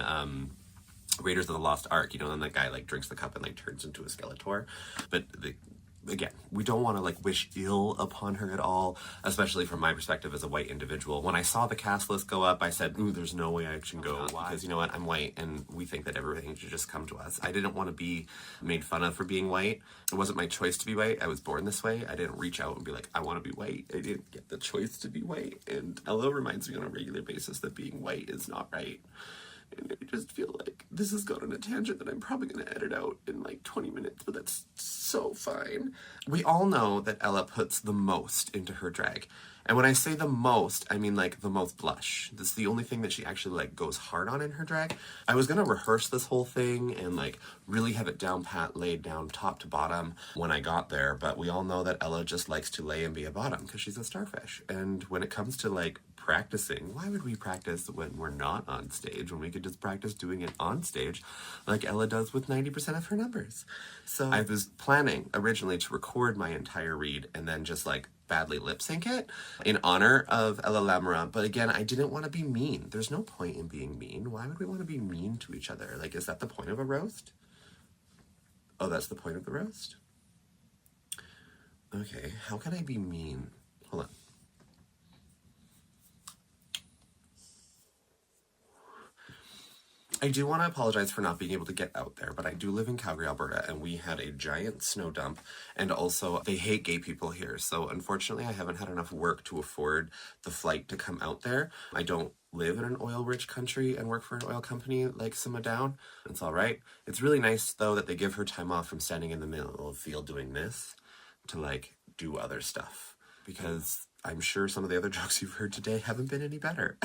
Raiders of the Lost Ark, you know, and that guy like drinks the cup and like turns into a Skeletor. But again, we don't want to like wish ill upon her at all, especially from my perspective as a white individual. When I saw the cast list go up, I said, ooh, there's no way I can go. Because you know what, I'm white and we think that everything should just come to us. I didn't want to be made fun of for being white. It wasn't my choice to be white. I was born this way. I didn't reach out and be like, I want to be white. I didn't get the choice to be white. And Ella reminds me on a regular basis that being white is not right. And I just feel like this has gone on a tangent that I'm probably going to edit out in like 20 minutes, but that's so fine. We all know that Ella puts the most into her drag. And when I say the most, I mean like the most blush. This is the only thing that she actually like goes hard on in her drag. I was going to rehearse this whole thing and like really have it down pat, laid down top to bottom when I got there. But we all know that Ella just likes to lay and be a bottom because she's a starfish. And when it comes to like practicing, why would we practice when we're not on stage when we could just practice doing it on stage like Ella does with 90% of her numbers? So I was planning originally to record my entire read and then just like badly lip sync it in honor of Ella Lamoureux, but again, I didn't want to be mean. There's no point in being mean. Why would we want to be mean to each other? Like, is that the point of a roast? Oh, that's the point of the roast? Okay, how can I be mean? Hold on. I do want to apologize for not being able to get out there, but I do live in Calgary, Alberta, and we had a giant snow dump, and also they hate gay people here. So unfortunately, I haven't had enough work to afford the flight to come out there. I don't live in an oil-rich country and work for an oil company like Simma Down. It's all right. It's really nice, though, that they give her time off from standing in the middle of the field doing this to, like, do other stuff. Because I'm sure some of the other jokes you've heard today haven't been any better.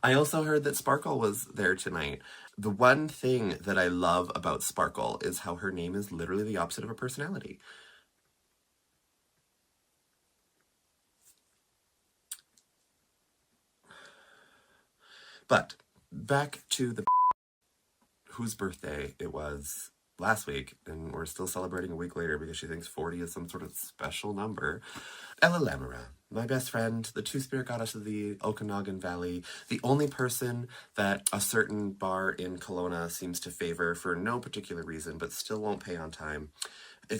I also heard that Sparkle was there tonight. The one thing that I love about Sparkle is how her name is literally the opposite of a personality. But back to the whose birthday it was last week, and we're still celebrating a week later because she thinks 40 is some sort of special number. Ella Lamoureux, my best friend, the two-spirit goddess of the Okanagan Valley, the only person that a certain bar in Kelowna seems to favor for no particular reason, but still won't pay on time.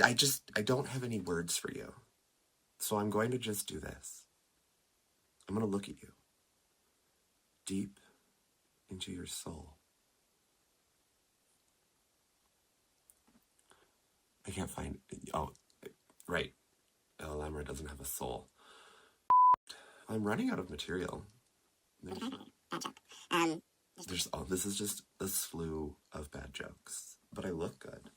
I don't have any words for you. So I'm going to just do this. I'm going to look at you. Deep into your soul. I can't find... Oh, right. Ella Lamoureux doesn't have a soul. I'm running out of material. This is just a slew of bad jokes. But I look good.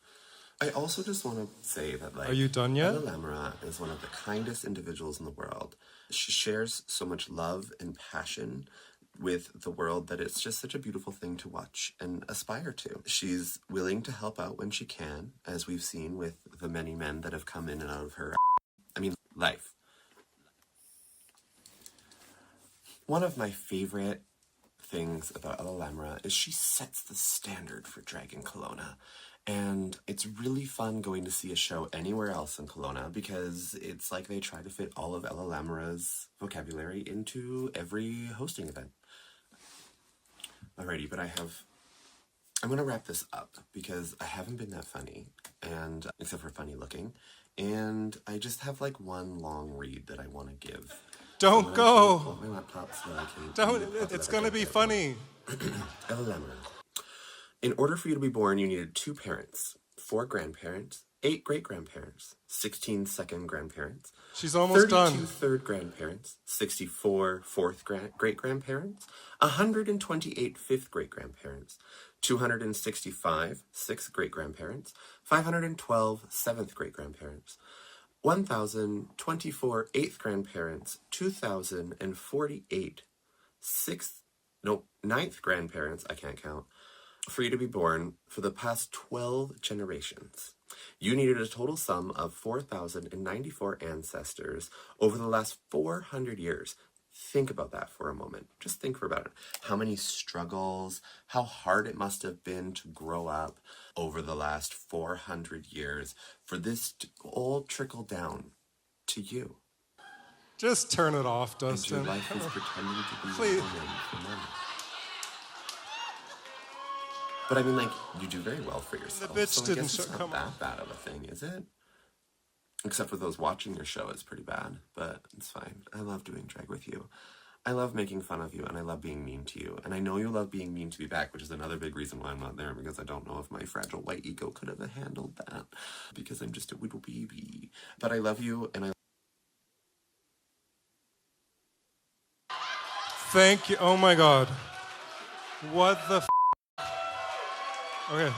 I also just want to say that, like... Are you done yet? Ella Lamoureux is one of the kindest individuals in the world. She shares so much love and passion with the world that it's just such a beautiful thing to watch and aspire to. She's willing to help out when she can, as we've seen with the many men that have come in and out of her, life. One of my favorite things about Ella Lamoureux is she sets the standard for drag in Kelowna. And it's really fun going to see a show anywhere else in Kelowna because it's like they try to fit all of Ella Lamoureux's vocabulary into every hosting event. Alrighty, but I'm going to wrap this up because I haven't been that funny, and except for funny looking, and I just have like one long read that I want to give. Don't go! Pull my laptop so I can... Don't, it's going to be funny. Ella Lamoureux. In order for you to be born, you needed 2 parents, 4 grandparents, 8 great-grandparents, 16 second-grandparents. She's almost 32 done. third-grandparents, 64 fourth-great-grandparents, 128 fifth-great-grandparents, 265 sixth-great-grandparents, 512 seventh-great-grandparents, 1,024 eighth-grandparents, 2,048 ninth-grandparents, I can't count, for you to be born for the past 12 generations. You needed a total sum of 4,094 ancestors over the last 400 years. Think about that for a moment. Just think about it. How many struggles, how hard it must have been to grow up over the last 400 years for this to all trickle down to you. Just turn it off, And Dustyn. your life is pretending to be Please. a woman for money. But I mean, like, you do very well for yourself. bitch so I didn't guess it's show- not come that on. bad of a thing, is it? Except for those watching your show, it's pretty bad. But it's fine. I love doing drag with you. I love making fun of you, and I love being mean to you. And I know you love being mean to me back, which is another big reason why I'm not there, because I don't know if my fragile white ego could have handled that. Because I'm just a little baby. But I love you, and I... Thank you. Oh my God. What the Okay.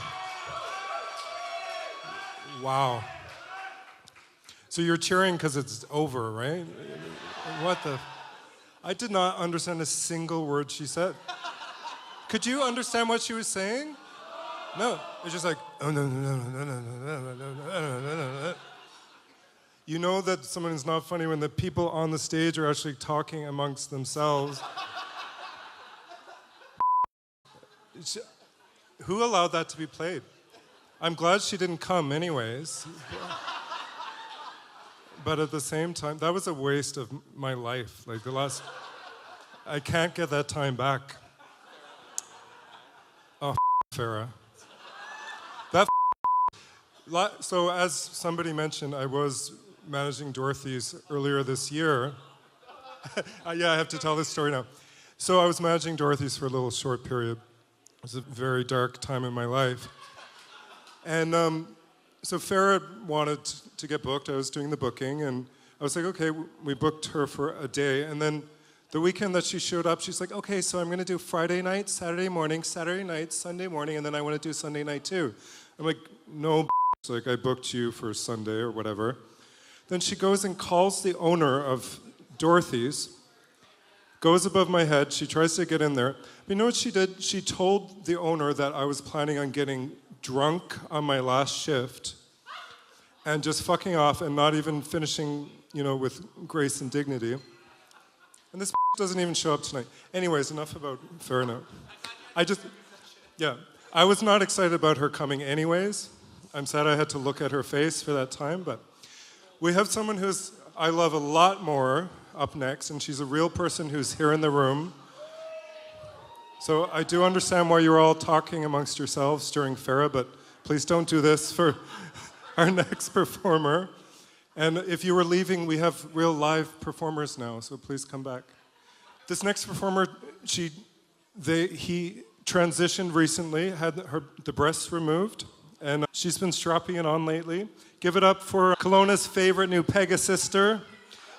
Wow. So you're cheering because it's over, right? What the... I did not understand a single word she said. Could you understand what she was saying? No. It's just like... You know that someone is not funny when the people on the stage are actually talking amongst themselves. Who allowed that to be played? I'm glad she didn't come anyways. But at the same time, that was a waste of my life. Like I can't get that time back. Oh, Farah. So as somebody mentioned, I was managing Dorothy's earlier this year. Yeah, I have to tell this story now. So I was managing Dorothy's for a little short period. was a very dark time in my life. And so Farah wanted to get booked. I was doing the booking, and I was like, okay, we booked her for a day. And then the weekend that she showed up, she's like, okay, so I'm going to do Friday night, Saturday morning, Saturday night, Sunday morning, and then I want to do Sunday night too. I'm like, no, like I booked you for Sunday or whatever. Then she goes and calls the owner of Dorothy's, goes above my head, she tries to get in there. But you know what she did? She told the owner that I was planning on getting drunk on my last shift and just fucking off and not even finishing, with grace and dignity. And this doesn't even show up tonight. Anyways, enough about Farah. I was not excited about her coming anyways. I'm sad I had to look at her face for that time, but we have someone who's I love a lot more up next, and she's a real person who's here in the room. So I do understand why you're all talking amongst yourselves during Farah, but please don't do this for our next performer. And if you were leaving, we have real live performers now, so please come back. This next performer, he transitioned recently, had the breasts removed, and she's been strapping it on lately. Give it up for Kelowna's favorite new Pega sister,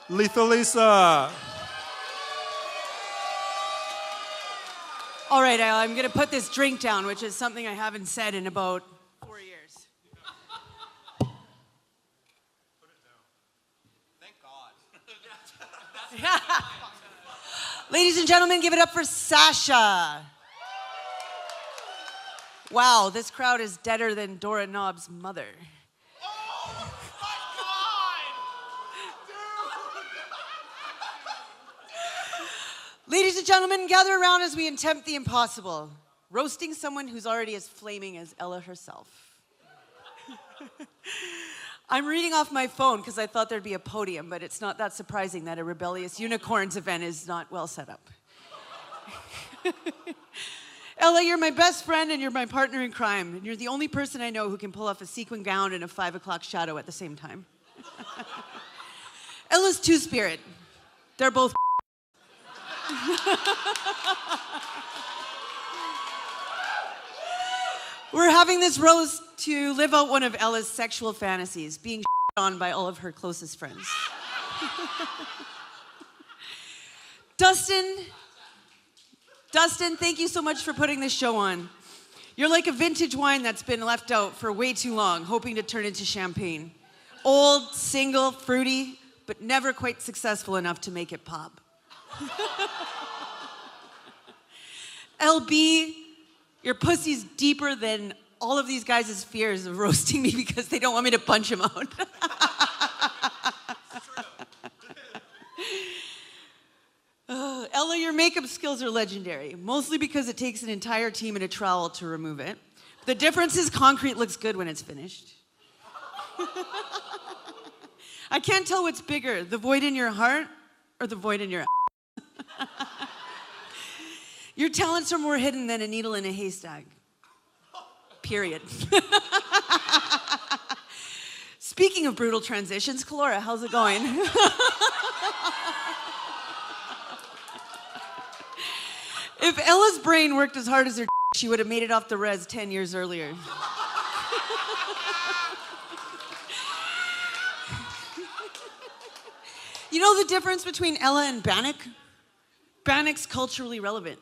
Leesa. All right, I'm going to put this drink down, which is something I haven't said in about 4 years. Put it down. Thank God. Ladies and gentlemen, give it up for Sasha. Wow, this crowd is deader than Dora Knob's mother. Ladies and gentlemen, gather around as we attempt the impossible, roasting someone who's already as flaming as Ella herself. I'm reading off my phone because I thought there'd be a podium, but it's not that surprising that a Rebellious Unicorns event is not well set up. Ella, you're my best friend and you're my partner in crime, and you're the only person I know who can pull off a sequin gown and a 5 o'clock shadow at the same time. Ella's two-spirit. They're both We're having this roast to live out one of Ella's sexual fantasies, being on by all of her closest friends. Dustyn, thank you so much for putting this show on. You're like a vintage wine that's been left out for way too long, hoping to turn into champagne. Old, single, fruity, but never quite successful enough to make it pop. LB, your pussy's deeper than all of these guys' fears of roasting me because they don't want me to punch him out. Ella, your makeup skills are legendary, mostly because it takes an entire team and a trowel to remove it. The difference is concrete looks good when it's finished. I can't tell what's bigger, the void in your heart or the void in your ass. Your talents are more hidden than a needle in a haystack. Period. Speaking of brutal transitions, Khalora, how's it going? If Ella's brain worked as hard as her, she would have made it off the res 10 years earlier. You know the difference between Ella and Bannock? Bannock's culturally relevant.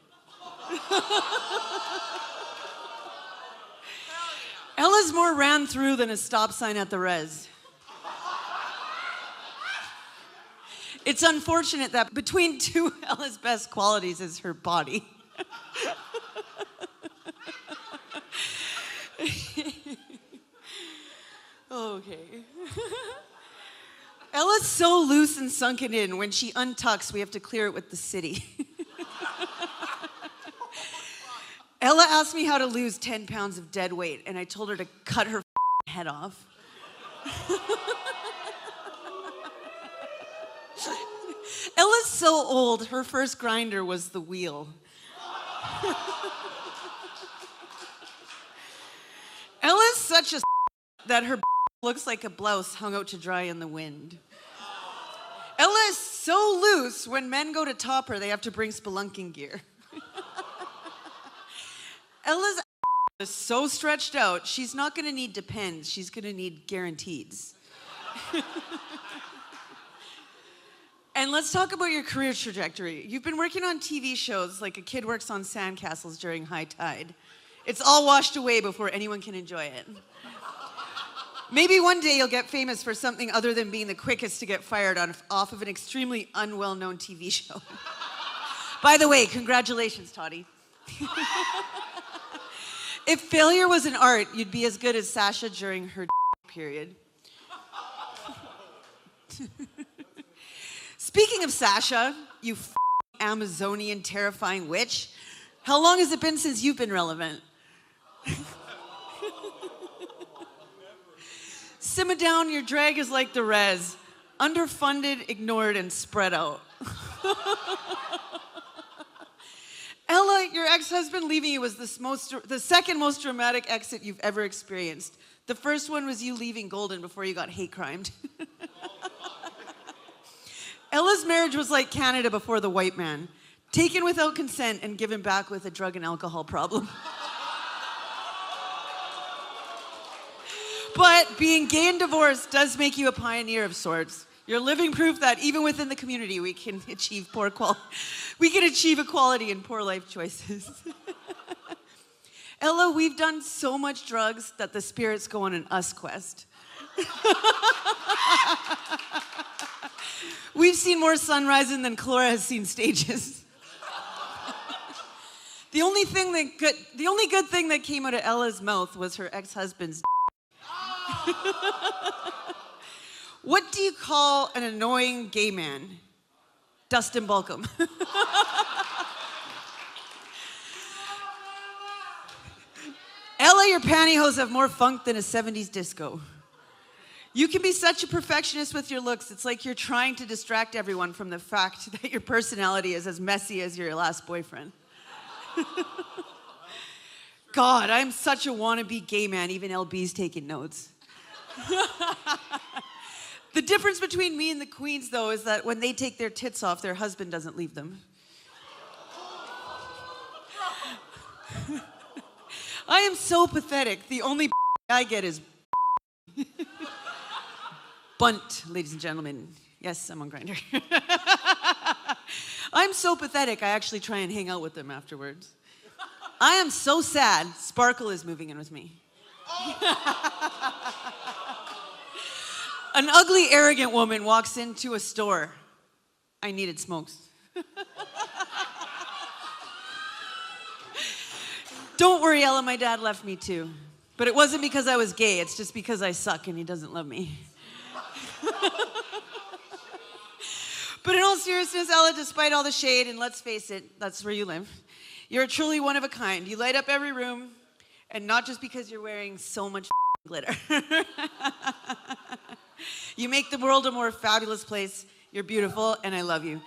Ella's more ran through than a stop sign at the res. It's unfortunate that between two Ella's best qualities is her body. Okay. Ella's so loose and sunken in, when she untucks, we have to clear it with the city. Ella asked me how to lose 10 pounds of dead weight, and I told her to cut her head off. Ella's so old, her first grinder was the wheel. Ella's such a that her looks like a blouse hung out to dry in the wind. Ella is so loose, when men go to top her, they have to bring spelunking gear. Ella's is so stretched out, she's not going to need depends. She's going to need guarantees. And let's talk about your career trajectory. You've been working on TV shows like a kid works on sandcastles during high tide. It's all washed away before anyone can enjoy it. Maybe one day you'll get famous for something other than being the quickest to get fired off of an extremely unwell-known TV show. By the way, congratulations, Toddy. If failure was an art, you'd be as good as Sasha during her period. Speaking of Sasha, you Amazonian terrifying witch, how long has it been since you've been relevant? Simma Down, your drag is like the res. Underfunded, ignored, and spread out. Ella, your ex-husband leaving you was the second most dramatic exit you've ever experienced. The first one was you leaving Golden before you got hate crimed. Ella's marriage was like Canada before the white man. Taken without consent and given back with a drug and alcohol problem. But being gay and divorced does make you a pioneer of sorts. You're living proof that even within the community, we can achieve equality in poor life choices. Ella, we've done so much drugs that the spirits go on an us quest. We've seen more sunrises than Khalora has seen stages. The only good thing that came out of Ella's mouth was her ex-husband's. What do you call an annoying gay man? Dustyn Balcom. Ella, your pantyhose have more funk than a 70s disco. You can be such a perfectionist with your looks, it's like you're trying to distract everyone from the fact that your personality is as messy as your last boyfriend. God, I'm such a wannabe gay man, even LB's taking notes. The difference between me and the queens, though, is that when they take their tits off, their husband doesn't leave them. I am so pathetic. The only I get is bunt, ladies and gentlemen. Yes, I'm on Grindr. I'm so pathetic, I actually try and hang out with them afterwards. I am so sad, Sparkle is moving in with me. An ugly, arrogant woman walks into a store. I needed smokes. Don't worry, Ella, my dad left me too. But it wasn't because I was gay, it's just because I suck and he doesn't love me. But in all seriousness, Ella, despite all the shade, and let's face it, that's where you live, you're truly one of a kind. You light up every room, and not just because you're wearing so much glitter. You make the world a more fabulous place. You're beautiful, and I love you.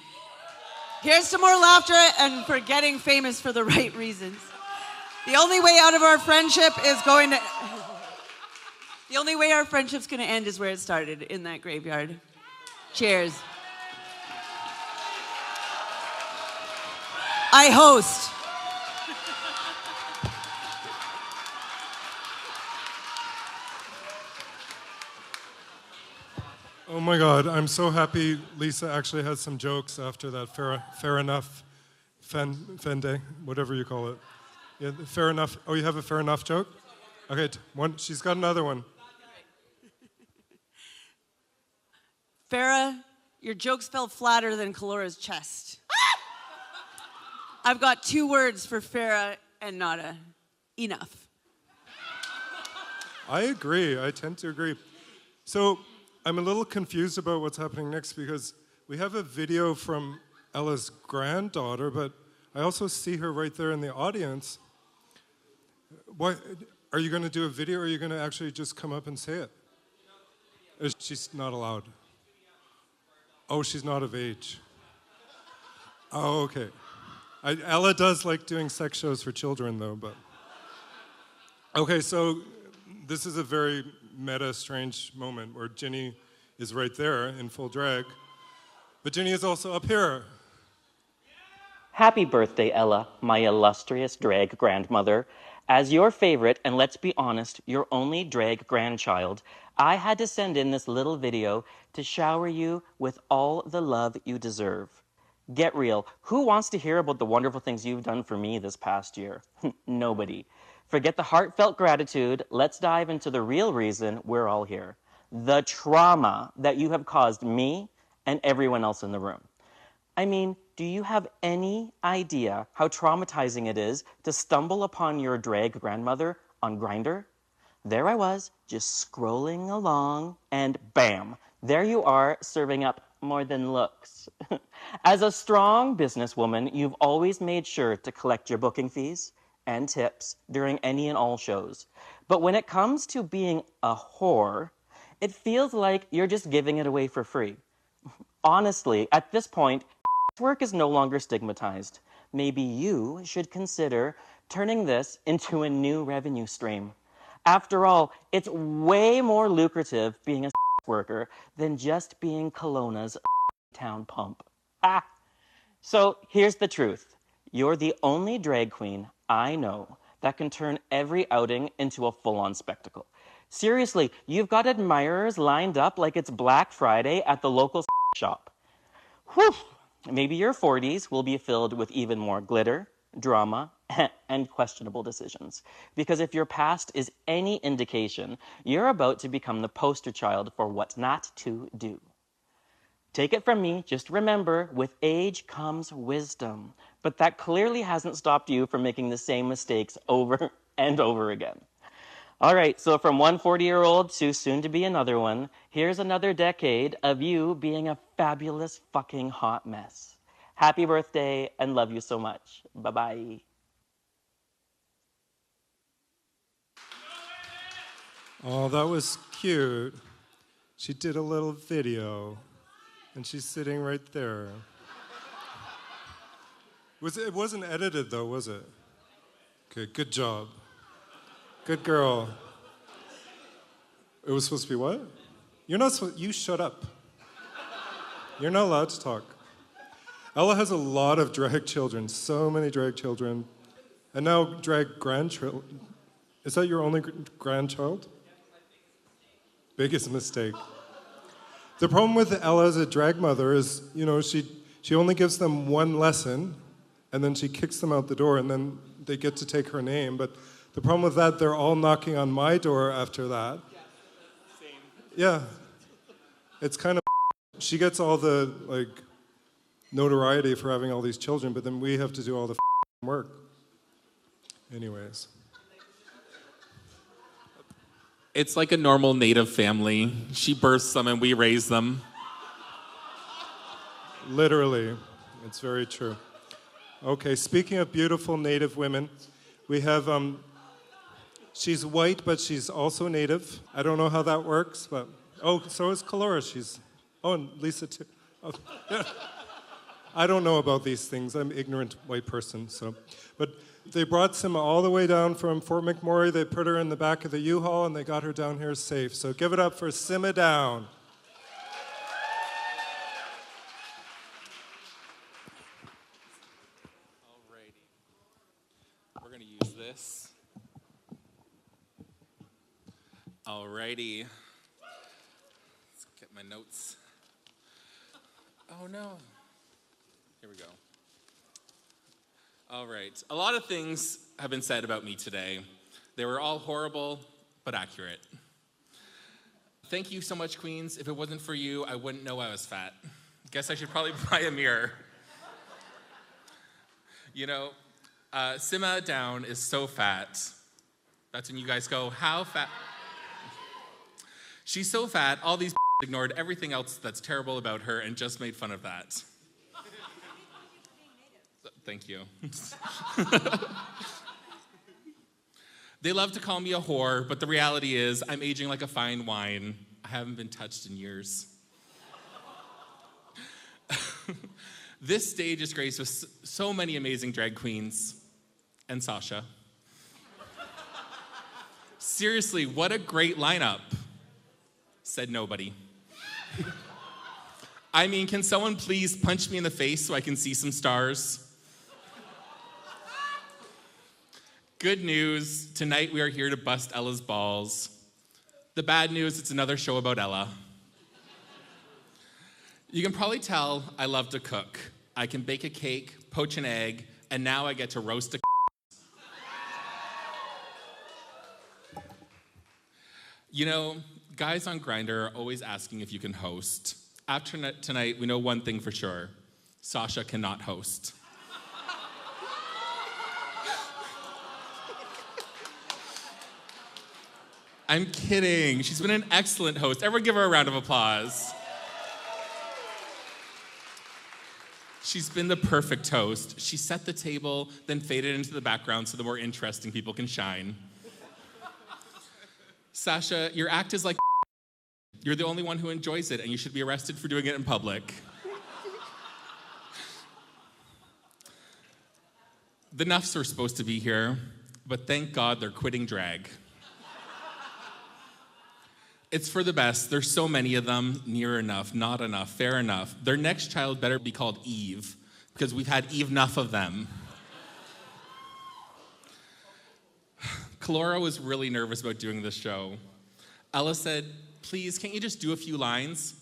Here's some more laughter and for getting famous for the right reasons. The only way out of our friendship is going to... The only way our friendship's going to end is where it started, in that graveyard. Cheers. I host. Oh my God, I'm so happy Leesa actually has some jokes after that fair enough, Fende, whatever you call it. Yeah, fair enough. Oh, you have a fair enough joke? Okay, she's got another one. Farah, your jokes fell flatter than Khalora's chest. I've got 2 words for Farah and Nada. Enough. I agree. I tend to agree. So I'm a little confused about what's happening next because we have a video from Ella's granddaughter, but I also see her right there in the audience. Why, are you going to do a video or are you going to actually just come up and say it? She's not allowed. Oh, she's not of age. Oh, okay. Ella does like doing sex shows for children, though, but... Okay, so this is a very meta, strange moment where Ginny is right there in full drag, but Ginny is also up here. Happy birthday, Ella, my illustrious drag grandmother. As your favorite, and let's be honest, your only drag grandchild, I had to send in this little video to shower you with all the love you deserve. Get real. Who wants to hear about the wonderful things you've done for me this past year? Nobody. Forget the heartfelt gratitude. Let's dive into the real reason we're all here. The trauma that you have caused me and everyone else in the room. I mean, do you have any idea how traumatizing it is to stumble upon your drag grandmother on Grindr? There I was, just scrolling along, and bam, there you are serving up more than looks. As a strong businesswoman, you've always made sure to collect your booking fees and tips during any and all shows. But when it comes to being a whore, it feels like you're just giving it away for free. Honestly, at this point, work is no longer stigmatized. Maybe you should consider turning this into a new revenue stream. After all, it's way more lucrative being a worker than just being Kelowna's town pump. So here's the truth. You're the only drag queen I know that can turn every outing into a full-on spectacle. Seriously, you've got admirers lined up like it's Black Friday at the local shop. Whew. Maybe your 40s will be filled with even more glitter, drama, and questionable decisions. Because if your past is any indication, you're about to become the poster child for what not to do. Take it from me, just remember, with age comes wisdom. But that clearly hasn't stopped you from making the same mistakes over and over again. All right, so from one 40-year-old to soon to be another one, here's another decade of you being a fabulous fucking hot mess. Happy birthday and love you so much. Bye-bye. Oh, that was cute. She did a little video, and she's sitting right there. It wasn't edited though, was it? Okay, good job. Good girl. It was supposed to be what? You're not supposed, you shut up. You're not allowed to talk. Ella has a lot of drag children, so many drag children. And now drag grandchildren. Is that your only grandchild? Biggest mistake. The problem with Ella as a drag mother is, you know, she only gives them one lesson, and then she kicks them out the door, and then they get to take her name. But the problem with that, they're all knocking on my door after that. Same. Yeah. It's kind of she gets all the like notoriety for having all these children, but then we have to do all the work. Anyways. It's like a normal native family. She births them and we raise them. Literally. It's very true. Okay, speaking of beautiful native women, we have she's white, but she's also native. I don't know how that works, but so is Khalora. And Leesa too. Oh, yeah. I don't know about these things. I'm an ignorant white person. But they brought Simma all the way down from Fort McMurray. They put her in the back of the U-Haul, and they got her down here safe. So give it up for Simma Down. Alrighty. We're gonna use this. Alrighty. Let's get my notes. Oh no. Here we go. All right. A lot of things have been said about me today. They were all horrible, but accurate. Thank you so much, Queens. If it wasn't for you, I wouldn't know I was fat. Guess I should probably buy a mirror. You know, Simma Down is so fat. That's when you guys go, how fat? She's so fat, all these ignored everything else that's terrible about her and just made fun of that. Thank you. They love to call me a whore, but the reality is I'm aging like a fine wine. I haven't been touched in years. This stage is graced with so many amazing drag queens and Sasha. Seriously, what a great lineup, said nobody. I mean, can someone please punch me in the face so I can see some stars? Good news, tonight we are here to bust Ella's balls. The bad news, it's another show about Ella. You can probably tell I love to cook. I can bake a cake, poach an egg, and now I get to roast a You know, guys on Grindr are always asking if you can host. After tonight, we know one thing for sure. Sasha cannot host. I'm kidding. She's been an excellent host. Everyone give her a round of applause. She's been the perfect host. She set the table, then faded into the background so the more interesting people can shine. Sasha, your act is like you're the only one who enjoys it, and you should be arrested for doing it in public. The Nuffs were supposed to be here, but thank God they're quitting drag. It's for the best. There's so many of them. Near enough, not enough, fair enough. Their next child better be called Eve, because we've had Eve enough of them. Khalora was really nervous about doing this show. Ella said, please, can't you just do a few lines?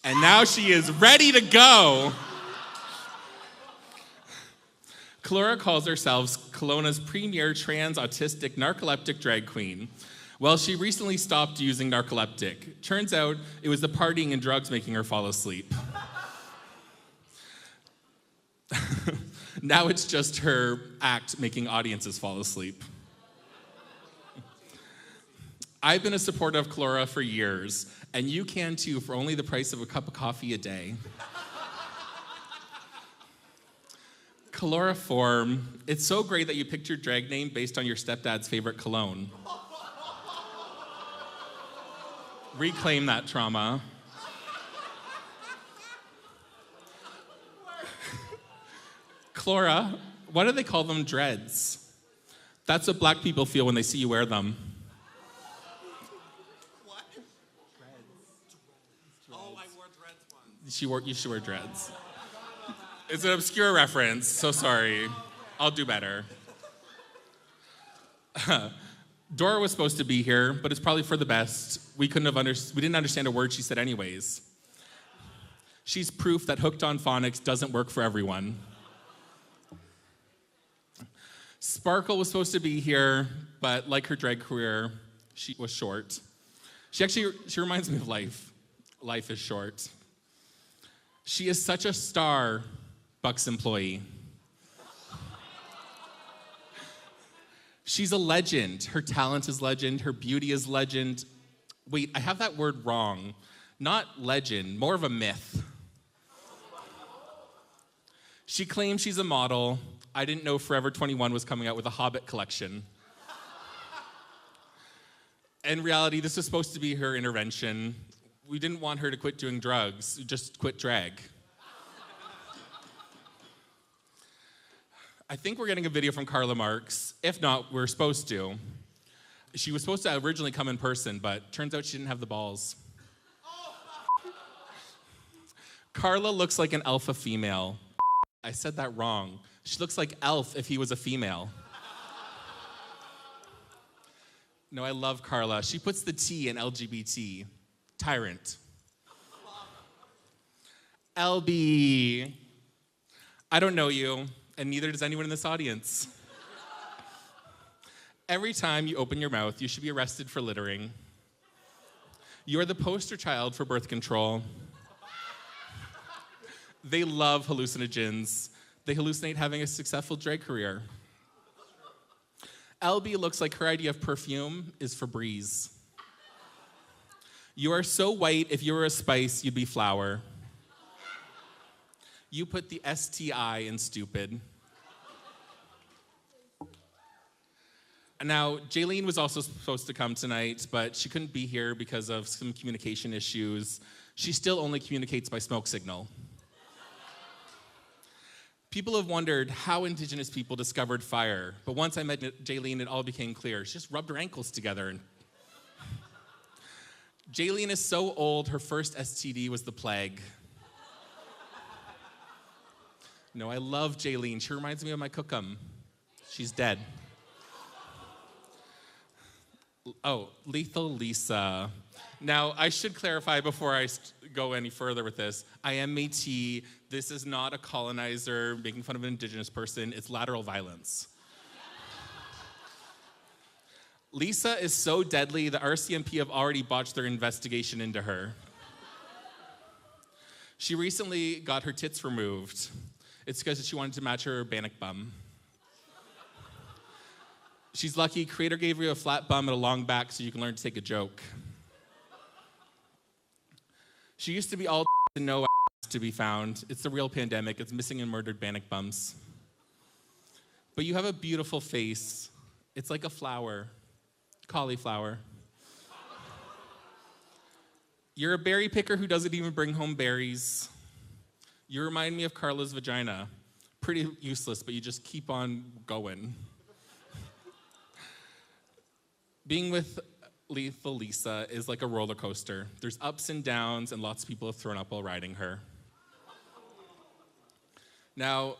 And now she is ready to go. Khalora calls herself Kelowna's premier trans autistic narcoleptic drag queen. Well, she recently stopped using narcoleptic. Turns out it was the partying and drugs making her fall asleep. Now it's just her act making audiences fall asleep. I've been a supporter of Khalora for years, and you can too for only the price of a cup of coffee a day. Khalora Form, it's so great that you picked your drag name based on your stepdad's favorite cologne. Reclaim that trauma. Khalora, why do they call them dreads? That's what black people feel when they see you wear them. What? Dreads. Oh, I wore dreads once. You should wear dreads. It's an obscure reference, so sorry. I'll do better. Dora was supposed to be here, but it's probably for the best. We didn't understand a word she said anyways. She's proof that Hooked on Phonics doesn't work for everyone. Sparkle was supposed to be here, but like her drag career, she was short. She reminds me of life. Life is short. She is such a star, Bucks employee. She's a legend. Her talent is legend. Her beauty is legend. Wait, I have that word wrong. Not legend, more of a myth. She claims she's a model. I didn't know Forever 21 was coming out with a Hobbit collection. In reality, this was supposed to be her intervention. We didn't want her to quit doing drugs, just quit drag. I think we're getting a video from Carla Marks. If not, we're supposed to. She was supposed to originally come in person, but turns out she didn't have the balls. Carla looks like an alpha female. I said that wrong. She looks like Elf if he was a female. No, I love Carla. She puts the T in LGBT. Tyrant. LBEE. I don't know you, and neither does anyone in this audience. Every time you open your mouth, you should be arrested for littering. You are the poster child for birth control. They love hallucinogens. They hallucinate having a successful drag career. LB looks like her idea of perfume is Febreze. You are so white, if you were a spice, you'd be flour. You put the STI in stupid. Now, Jaylene was also supposed to come tonight, but she couldn't be here because of some communication issues. She still only communicates by smoke signal. People have wondered how Indigenous people discovered fire, but once I met Jaylene, it all became clear. She just rubbed her ankles together. Jaylene is so old, her first STD was the plague. No, I love Jaylene. She reminds me of my cookum. She's dead. Oh, Lethal Leesa. Now, I should clarify before I go any further with this. I am Métis. This is not a colonizer making fun of an Indigenous person. It's lateral violence. Leesa is so deadly, the RCMP have already botched their investigation into her. She recently got her tits removed. It's because she wanted to match her bannock bum. She's lucky, creator gave you a flat bum and a long back so you can learn to take a joke. She used to be all and no ass to be found. It's the real pandemic. It's missing and murdered bannock bums. But you have a beautiful face. It's like a flower. Cauliflower. You're a berry picker who doesn't even bring home berries. You remind me of Carla's vagina. Pretty useless, but you just keep on going. Being with Lethal Leesa is like a roller coaster. There's ups and downs, and lots of people have thrown up while riding her. Now,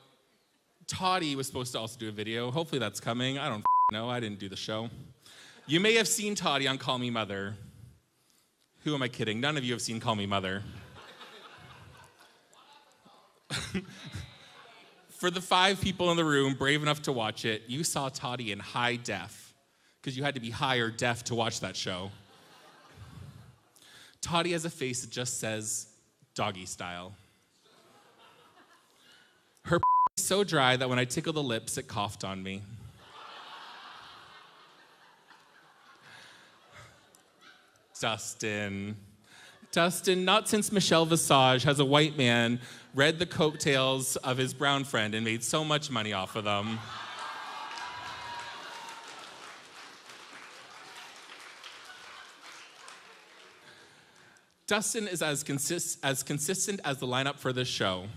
Toddy was supposed to also do a video. Hopefully that's coming. I don't know. I didn't do the show. You may have seen Toddy on Call Me Mother. Who am I kidding? None of you have seen Call Me Mother. For the 5 people in the room brave enough to watch it, you saw Toddy in high def. Because you had to be high or deaf to watch that show. Toddy has a face that just says, doggy style. Her is so dry that when I tickle the lips, it coughed on me. Dustyn. Dustyn, not since Michelle Visage has a white man read the coattails of his brown friend and made so much money off of them. Dustyn is as consistent as the lineup for this show.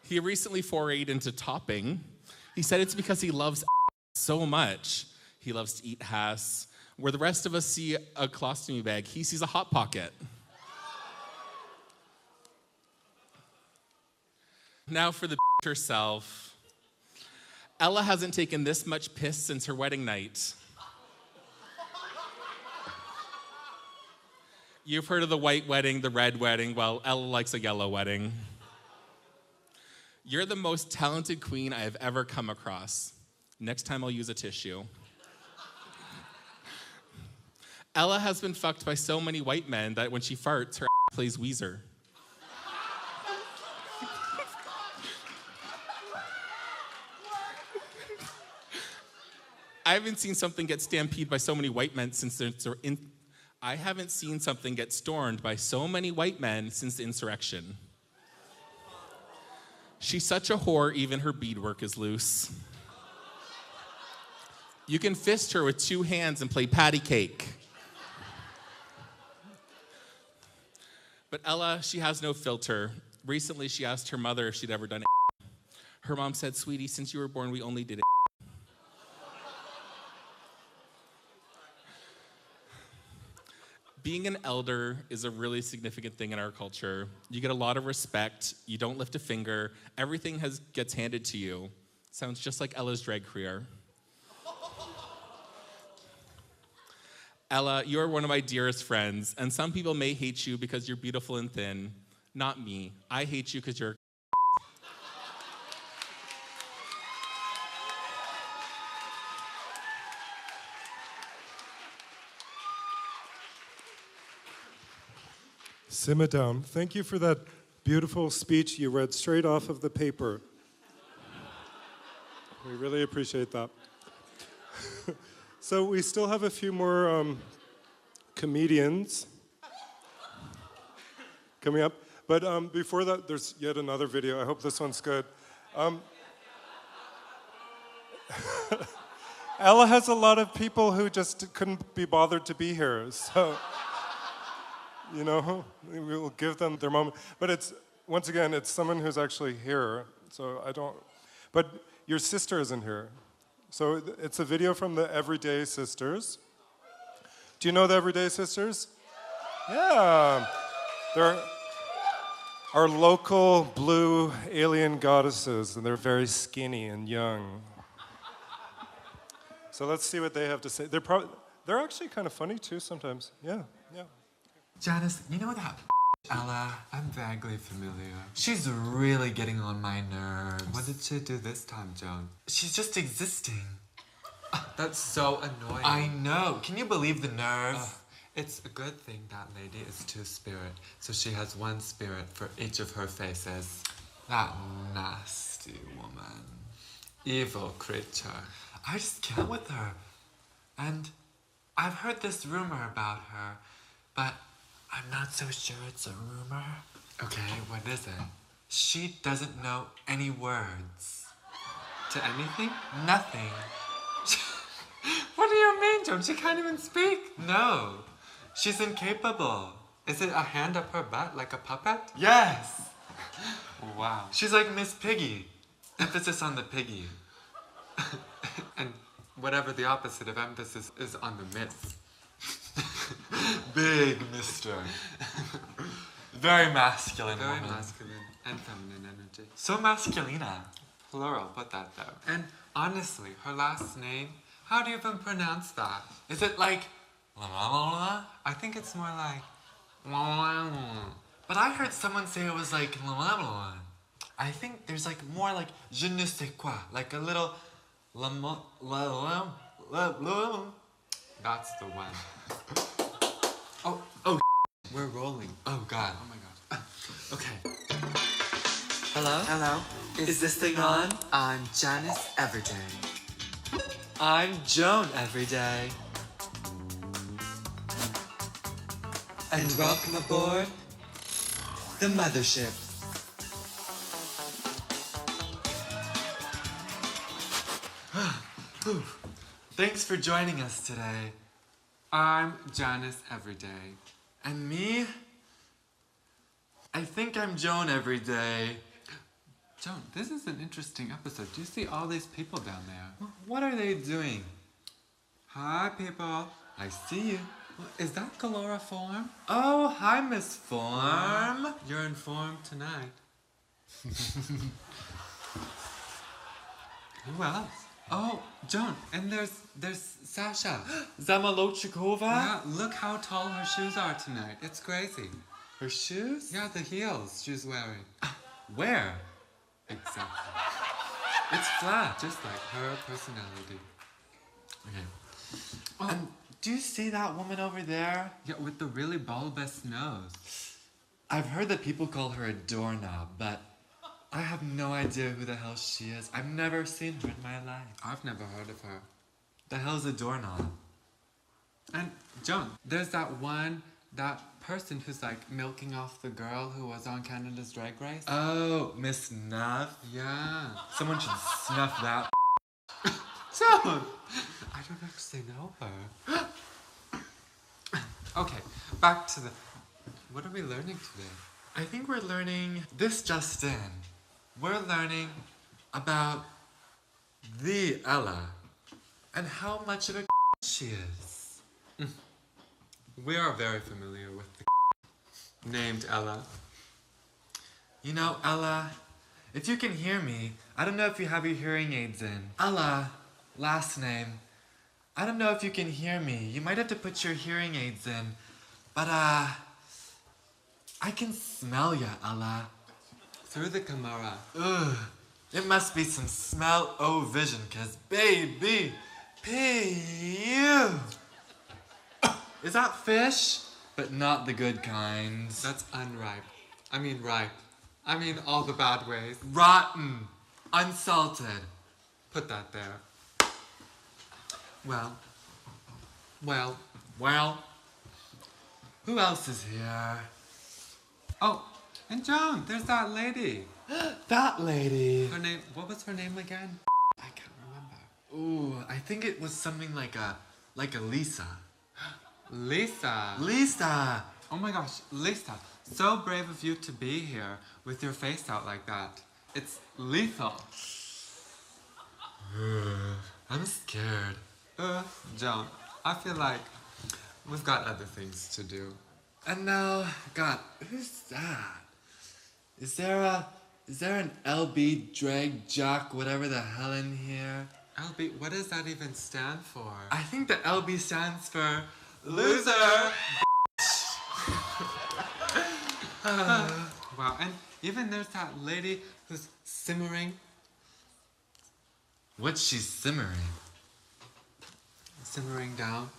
He recently forayed into topping. He said it's because he loves so much. He loves to eat Hass. Where the rest of us see a colostomy bag, he sees a Hot Pocket. Now for the herself. Ella hasn't taken this much piss since her wedding night. You've heard of the white wedding, the red wedding. Well, Ella likes a yellow wedding. You're the most talented queen I have ever come across. Next time I'll use a tissue. Ella has been fucked by so many white men that when she farts, her plays Weezer. I haven't seen something get stampeded by so many white men since I haven't seen something get stormed by so many white men since the insurrection. She's such a whore, even her beadwork is loose. You can fist her with 2 hands and play patty cake. But Ella, she has no filter. Recently, she asked her mother if she'd ever done it. Her mom said, "Sweetie, since you were born, we only did it." Being an elder is a really significant thing in our culture. You get a lot of respect. You don't lift a finger. Everything gets handed to you. Sounds just like Ella's drag career. Ella, you're one of my dearest friends, and some people may hate you because you're beautiful and thin. Not me. I hate you because you're Simma Down. Thank you for that beautiful speech you read straight off of the paper. We really appreciate that. So we still have a few more comedians coming up. But before that, there's yet another video. I hope this one's good. Ella has a lot of people who just couldn't be bothered to be here. So, you know, we'll give them their moment. But it's, once again, it's someone who's actually here. So I don't, but your sister isn't here. So it's a video from the Everyday Sisters. Do you know the Everyday Sisters? Yeah. They're our local blue alien goddesses, and they're very skinny and young. So let's see what they have to say. They're actually kind of funny too sometimes. Yeah. Janice, you know that Ella? I'm vaguely familiar. She's really getting on my nerves. What did she do this time, Joan? She's just existing. That's so annoying. I know. Can you believe the nerve? It's a good thing that lady is two-spirit, so she has one spirit for each of her faces. That nasty woman. Evil creature. I just can't with her. And I've heard this rumor about her, but I'm not so sure it's a rumor. Okay, what is it? She doesn't know any words. To anything? Nothing. What do you mean, Joan? She can't even speak. No. She's incapable. Is it a hand up her butt like a puppet? Yes. Wow. She's like Miss Piggy. Emphasis on the piggy. And whatever the opposite of emphasis is on the miss. Big mister. Very masculine woman. Very masculine and feminine energy. So masculina. Plural, put that there. And honestly, her last name, how do you even pronounce that? Is it like I think it's more like but I heard someone say it was like I think there's like more like je ne sais quoi, like a little that's the one. Oh, we're rolling. Oh God. Oh my God. Okay. Hello? Is this thing on? I'm Janice Everyday. I'm Joan Everyday. And welcome aboard the mothership. Thanks for joining us today. I'm Janice Everyday. And me? I think I'm Joan Everyday. Joan, this is an interesting episode. Do you see all these people down there? What are they doing? Hi, people. I see you. Is that Khalora Form? Oh, hi, Miss Form. You're in form tonight. Who else? Oh, Joan, and there's Sasha Zamolodchikova. Yeah, look how tall her shoes are tonight. It's crazy. Her shoes? Yeah, the heels she's wearing. Where? Exactly. It's flat, just like her personality. Okay. Oh, and do you see that woman over there? Yeah, with the really bulbous nose. I've heard that people call her a doorknob, but I have no idea who the hell she is. I've never seen her in my life. I've never heard of her. The hell's a doorknob? And Joan, there's that person who's like milking off the girl who was on Canada's Drag Race. Oh, Miss Nuff? Yeah. Someone should snuff that. Joan! I don't actually know her. Okay, back to what are we learning today? I think we're learning this just in. We're learning about the Ella and how much of a she is. We are very familiar with the named Ella. You know, Ella, if you can hear me, I don't know if you have your hearing aids in. Ella, last name. I don't know if you can hear me. You might have to put your hearing aids in. But, I can smell ya, Ella. Through the camera. Ugh. It must be some smell-o-vision, 'cause baby, pew. Is that fish? But not the good kind. That's unripe. I mean ripe. I mean all the bad ways. Rotten. Unsalted. Put that there. Well. Who else is here? Oh, and Joan, there's that lady. That lady. Her name, what was her name again? I can't remember. Ooh, I think it was something like a Leesa. Leesa. Leesa. Oh my gosh, Leesa. So brave of you to be here with your face out like that. It's lethal. I'm scared. Joan, I feel like we've got other things to do. And now, God, who's that? Is there an LBEE the Drag Jack, whatever the hell in here? LB, what does that even stand for? I think the LB stands for loser. Wow, and even there's that lady who's simmering. What's she simmering? Simmering down?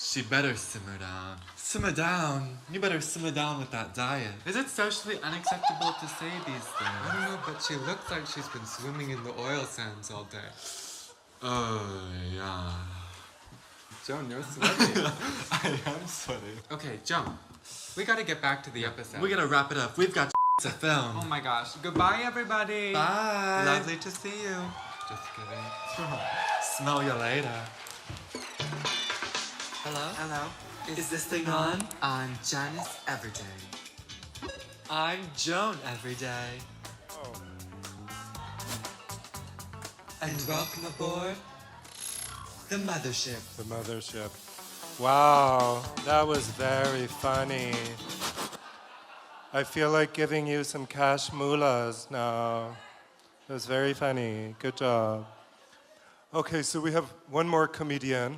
She better simmer down. Simmer down. You better simmer down with that diet. Is it socially unacceptable to say these things? I don't know, but she looks like she's been swimming in the oil sands all day. Oh, yeah. Joan, you're sweaty. I am sweaty. Okay, Joan, we gotta get back to the episode. We gotta wrap it up. We've got to film. Oh my gosh. Goodbye, everybody. Bye. Lovely to see you. Just kidding. Smell you later. Hello? Hello? Is this thing on? I'm Janice Everyday. I'm Joan Everyday. Oh. And welcome aboard the mothership. The mothership. Wow, that was very funny. I feel like giving you some cash moolahs now. It was very funny. Good job. Okay, so we have one more comedian.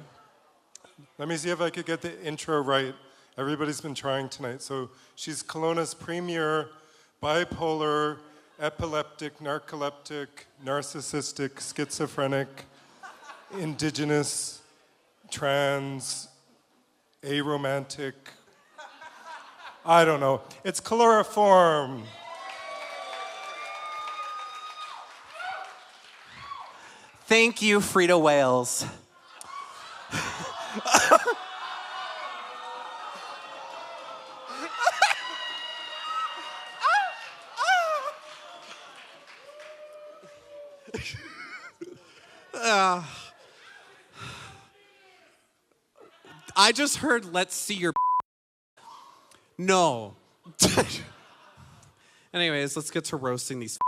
Let me see if I could get the intro right. Everybody's been trying tonight. So she's Kelowna's premier bipolar, epileptic, narcoleptic, narcissistic, schizophrenic, indigenous, trans, aromantic. I don't know. It's Khalora Form. Thank you, Frida Wales. I just heard, let's see your No. Anyways, let's get to roasting these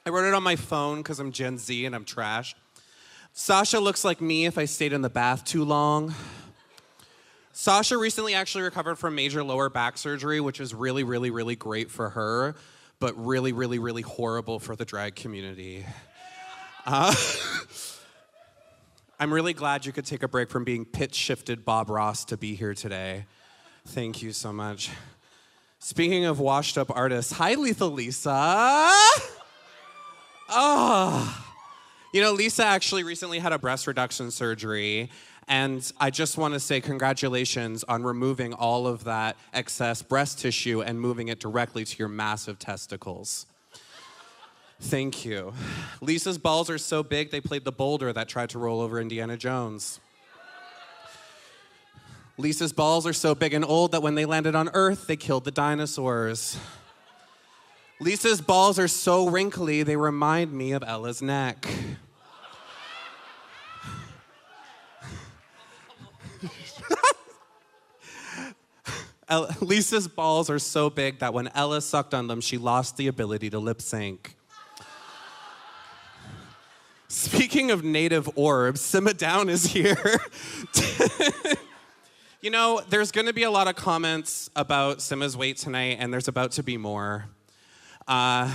I wrote it on my phone because I'm Gen Z and I'm trash. Sasha looks like me if I stayed in the bath too long. Sasha recently actually recovered from major lower back surgery, which is really, really, really great for her, but really, really, really horrible for the drag community. I'm really glad you could take a break from being pitch-shifted Bob Ross to be here today. Thank you so much. Speaking of washed-up artists, hi, Lethal Leesa. Oh. You know, Leesa actually recently had a breast reduction surgery, and I just want to say congratulations on removing all of that excess breast tissue and moving it directly to your massive testicles. Thank you. Leesa's balls are so big, they played the boulder that tried to roll over Indiana Jones. Leesa's balls are so big and old that when they landed on Earth, they killed the dinosaurs. Leesa's balls are so wrinkly, they remind me of Ella's neck. Leesa's balls are so big that when Ella sucked on them, she lost the ability to lip sync. Speaking of native orbs, Simma Down is here. You know, there's going to be a lot of comments about Simma's weight tonight, and there's about to be more.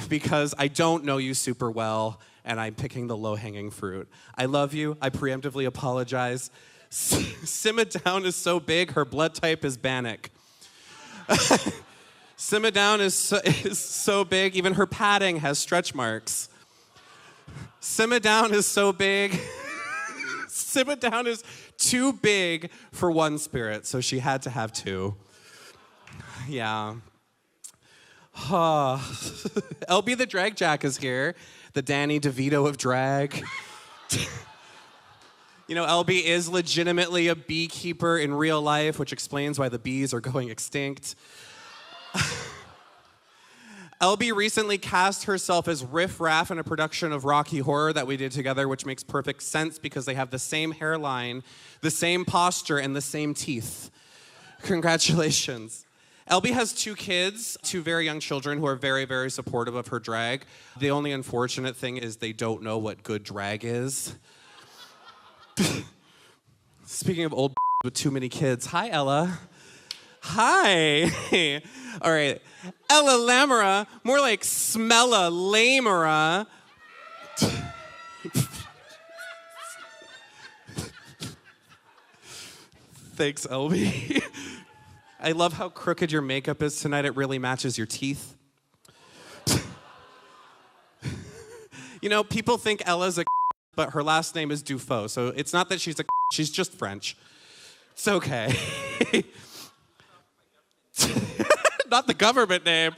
Because I don't know you super well, and I'm picking the low-hanging fruit. I love you. I preemptively apologize. Simma Down is so big, her blood type is Bannock. Simma Down is so big, even her padding has stretch marks. Simma Down is so big. Simma Down is too big for one spirit, so she had to have two. Yeah. LBEE the Drag Jack is here, the Danny DeVito of drag. You know, LBEE is legitimately a beekeeper in real life, which explains why the bees are going extinct. LBEE recently cast herself as Riff Raff in a production of Rocky Horror that we did together, which makes perfect sense because they have the same hairline, the same posture, and the same teeth. Congratulations. LBEE has 2 kids, 2 very young children who are very, very supportive of her drag. The only unfortunate thing is they don't know what good drag is. Speaking of old with too many kids, hi, Ella. Hi. All right. Ella Lamoureux, more like Smella Lamoureux. Thanks, LB. I love how crooked your makeup is tonight. It really matches your teeth. You know, people think Ella's a but her last name is Dufault, so it's not that she's a she's just French. It's okay. Not the government name.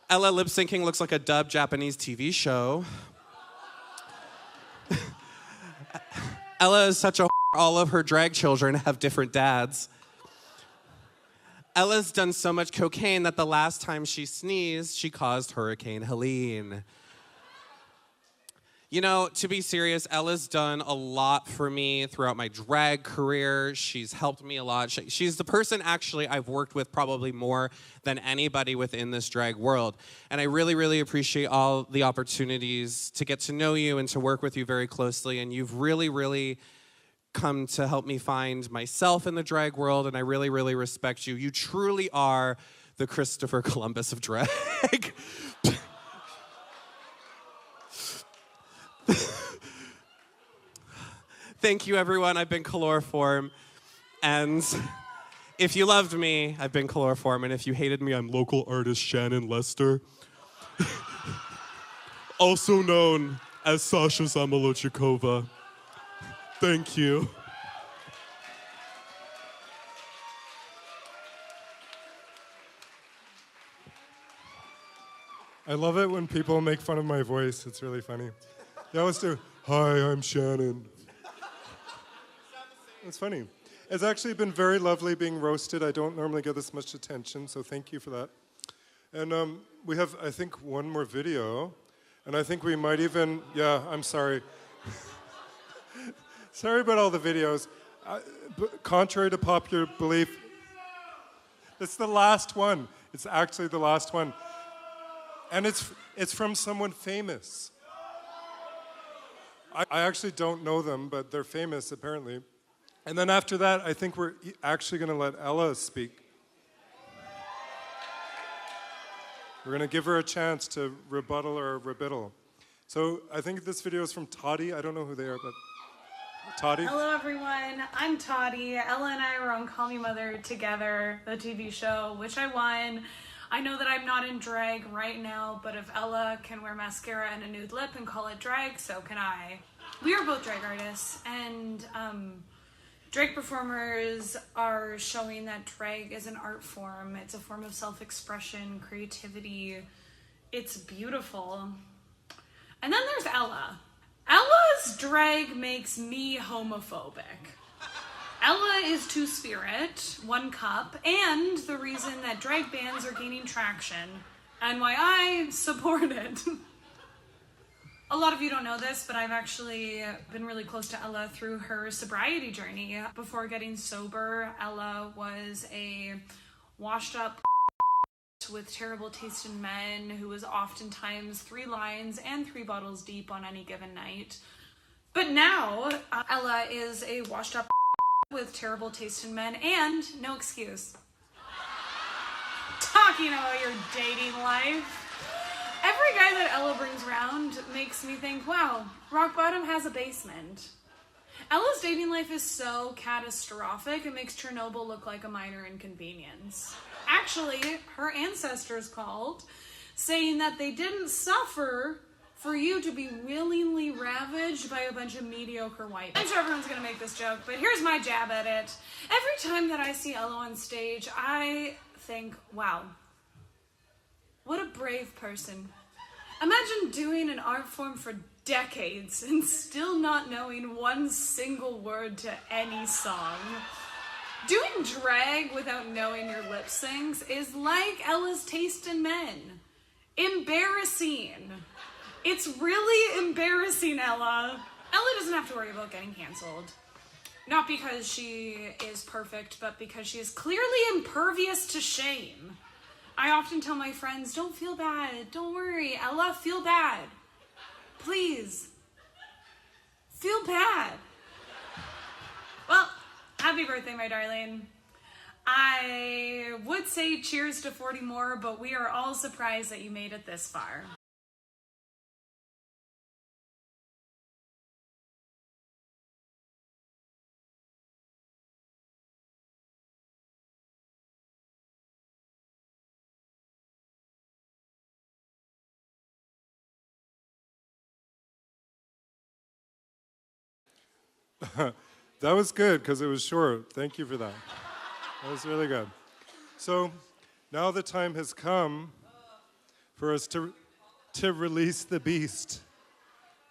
Ella lip syncing looks like a dubbed Japanese TV show. Ella is such a all of her drag children have different dads. Ella's done so much cocaine that the last time she sneezed, she caused Hurricane Helene. You know, to be serious, Ella's done a lot for me throughout my drag career. She's helped me a lot. She's the person, actually, I've worked with probably more than anybody within this drag world. And I really, really appreciate all the opportunities to get to know you and to work with you very closely. And you've really, really come to help me find myself in the drag world, and I really, really respect you. You truly are the Christopher Columbus of drag. Thank you, everyone. I've been Khalora Form, and if you loved me, I've been Khalora Form, and if you hated me, I'm local artist Shannon Lester, also known as Sasha Zamolodchikova. Thank you. I love it when people make fun of my voice. It's really funny. They always do, "Hi, I'm Shannon." It's funny. It's actually been very lovely being roasted. I don't normally get this much attention, so thank you for that. And we have, I think, one more video. And I think we might even, yeah, I'm sorry. Sorry about all the videos. Contrary to popular belief, it's the last one. It's actually the last one. And it's from someone famous. I actually don't know them, but they're famous apparently. And then after that, I think we're actually going to let Ella speak. We're going to give her a chance to rebuttal or rebuttal. So I think this video is from Toddy. I don't know who they are, but Toddy. Hello everyone, I'm Toddy. Ella and I were on Call Me Mother together, the TV show, which I won. I know that I'm not in drag right now, but if Ella can wear mascara and a nude lip and call it drag, so can I. We are both drag artists, and drag performers are showing that drag is an art form. It's a form of self-expression, creativity. It's beautiful. And then there's Ella. Ella's drag makes me homophobic. Ella is two-spirit, one cup, and the reason that drag bands are gaining traction, and why I support it. A lot of you don't know this, but I've actually been really close to Ella through her sobriety journey. Before getting sober, Ella was a washed-up with terrible taste in men who was oftentimes 3 lines and 3 bottles deep on any given night. But now, Ella is a washed-up with terrible taste in men and no excuse. Talking about your dating life. Every guy that Ella brings around makes me think, wow, rock bottom has a basement. Ella's dating life is so catastrophic, it makes Chernobyl look like a minor inconvenience. Actually, her ancestors called, saying that they didn't suffer for you to be willingly ravaged by a bunch of mediocre white men. I'm sure everyone's gonna make this joke, but here's my jab at it. Every time that I see Ella on stage, I think, wow, what a brave person. Imagine doing an art form for decades and still not knowing one single word to any song. Doing drag without knowing your lip syncs is like Ella's taste in men. Embarrassing. It's really embarrassing, Ella. Ella doesn't have to worry about getting canceled. Not because she is perfect, but because she is clearly impervious to shame. I often tell my friends, don't feel bad. Don't worry, Ella, feel bad. Please. Feel bad. Well, happy birthday, my darling. I would say cheers to 40 more, but we are all surprised that you made it this far. That was good because it was short. Thank you for that. That was really good. So now the time has come for us to release the beast.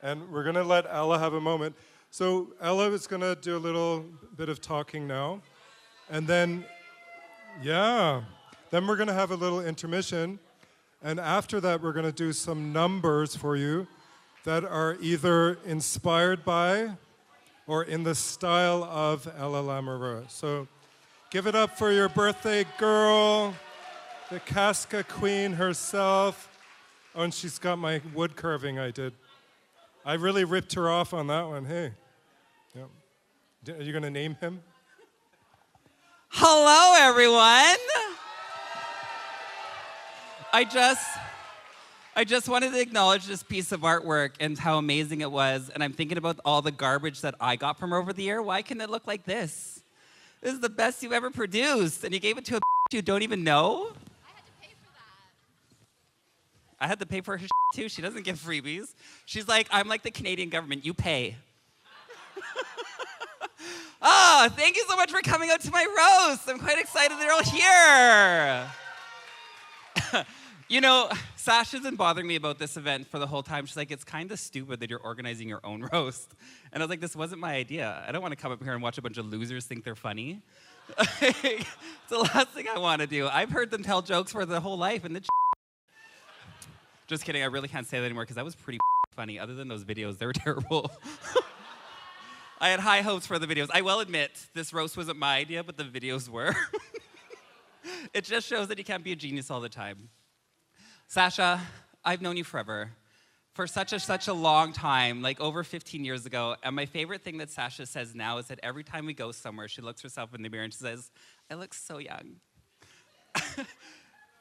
And we're going to let Ella have a moment. So Ella is going to do a little bit of talking now. And then, then we're going to have a little intermission. And after that, we're going to do some numbers for you that are either inspired by or in the style of Ella Lamoureux. So give it up for your birthday girl, the Casca Queen herself. Oh, and she's got my wood carving I did. I really ripped her off on that one, hey. Are you gonna name him? Hello, everyone. I just wanted to acknowledge this piece of artwork and how amazing it was. And I'm thinking about all the garbage that I got from over the year. Why can it look like this? This is the best you've ever produced. And you gave it to a you don't even know? I had to pay for her too. She doesn't give freebies. She's like, I'm like the Canadian government. You pay. Oh, thank you so much for coming out to my roast. I'm quite excited they're all here. You know, Sasha's been bothering me about this event for the whole time. She's like, it's kind of stupid that you're organizing your own roast. And I was like, this wasn't my idea. I don't want to come up here and watch a bunch of losers think they're funny. It's the last thing I want to do. I've heard them tell jokes for their whole life, and it's just kidding. I really can't say that anymore because that was pretty funny. Other than those videos, they were terrible. I had high hopes for the videos. I will admit, this roast wasn't my idea, but the videos were. It just shows that you can't be a genius all the time. Sasha, I've known you forever. For such a long time, like over 15 years ago. And my favorite thing that Sasha says now is that every time we go somewhere, she looks herself in the mirror and she says, I look so young.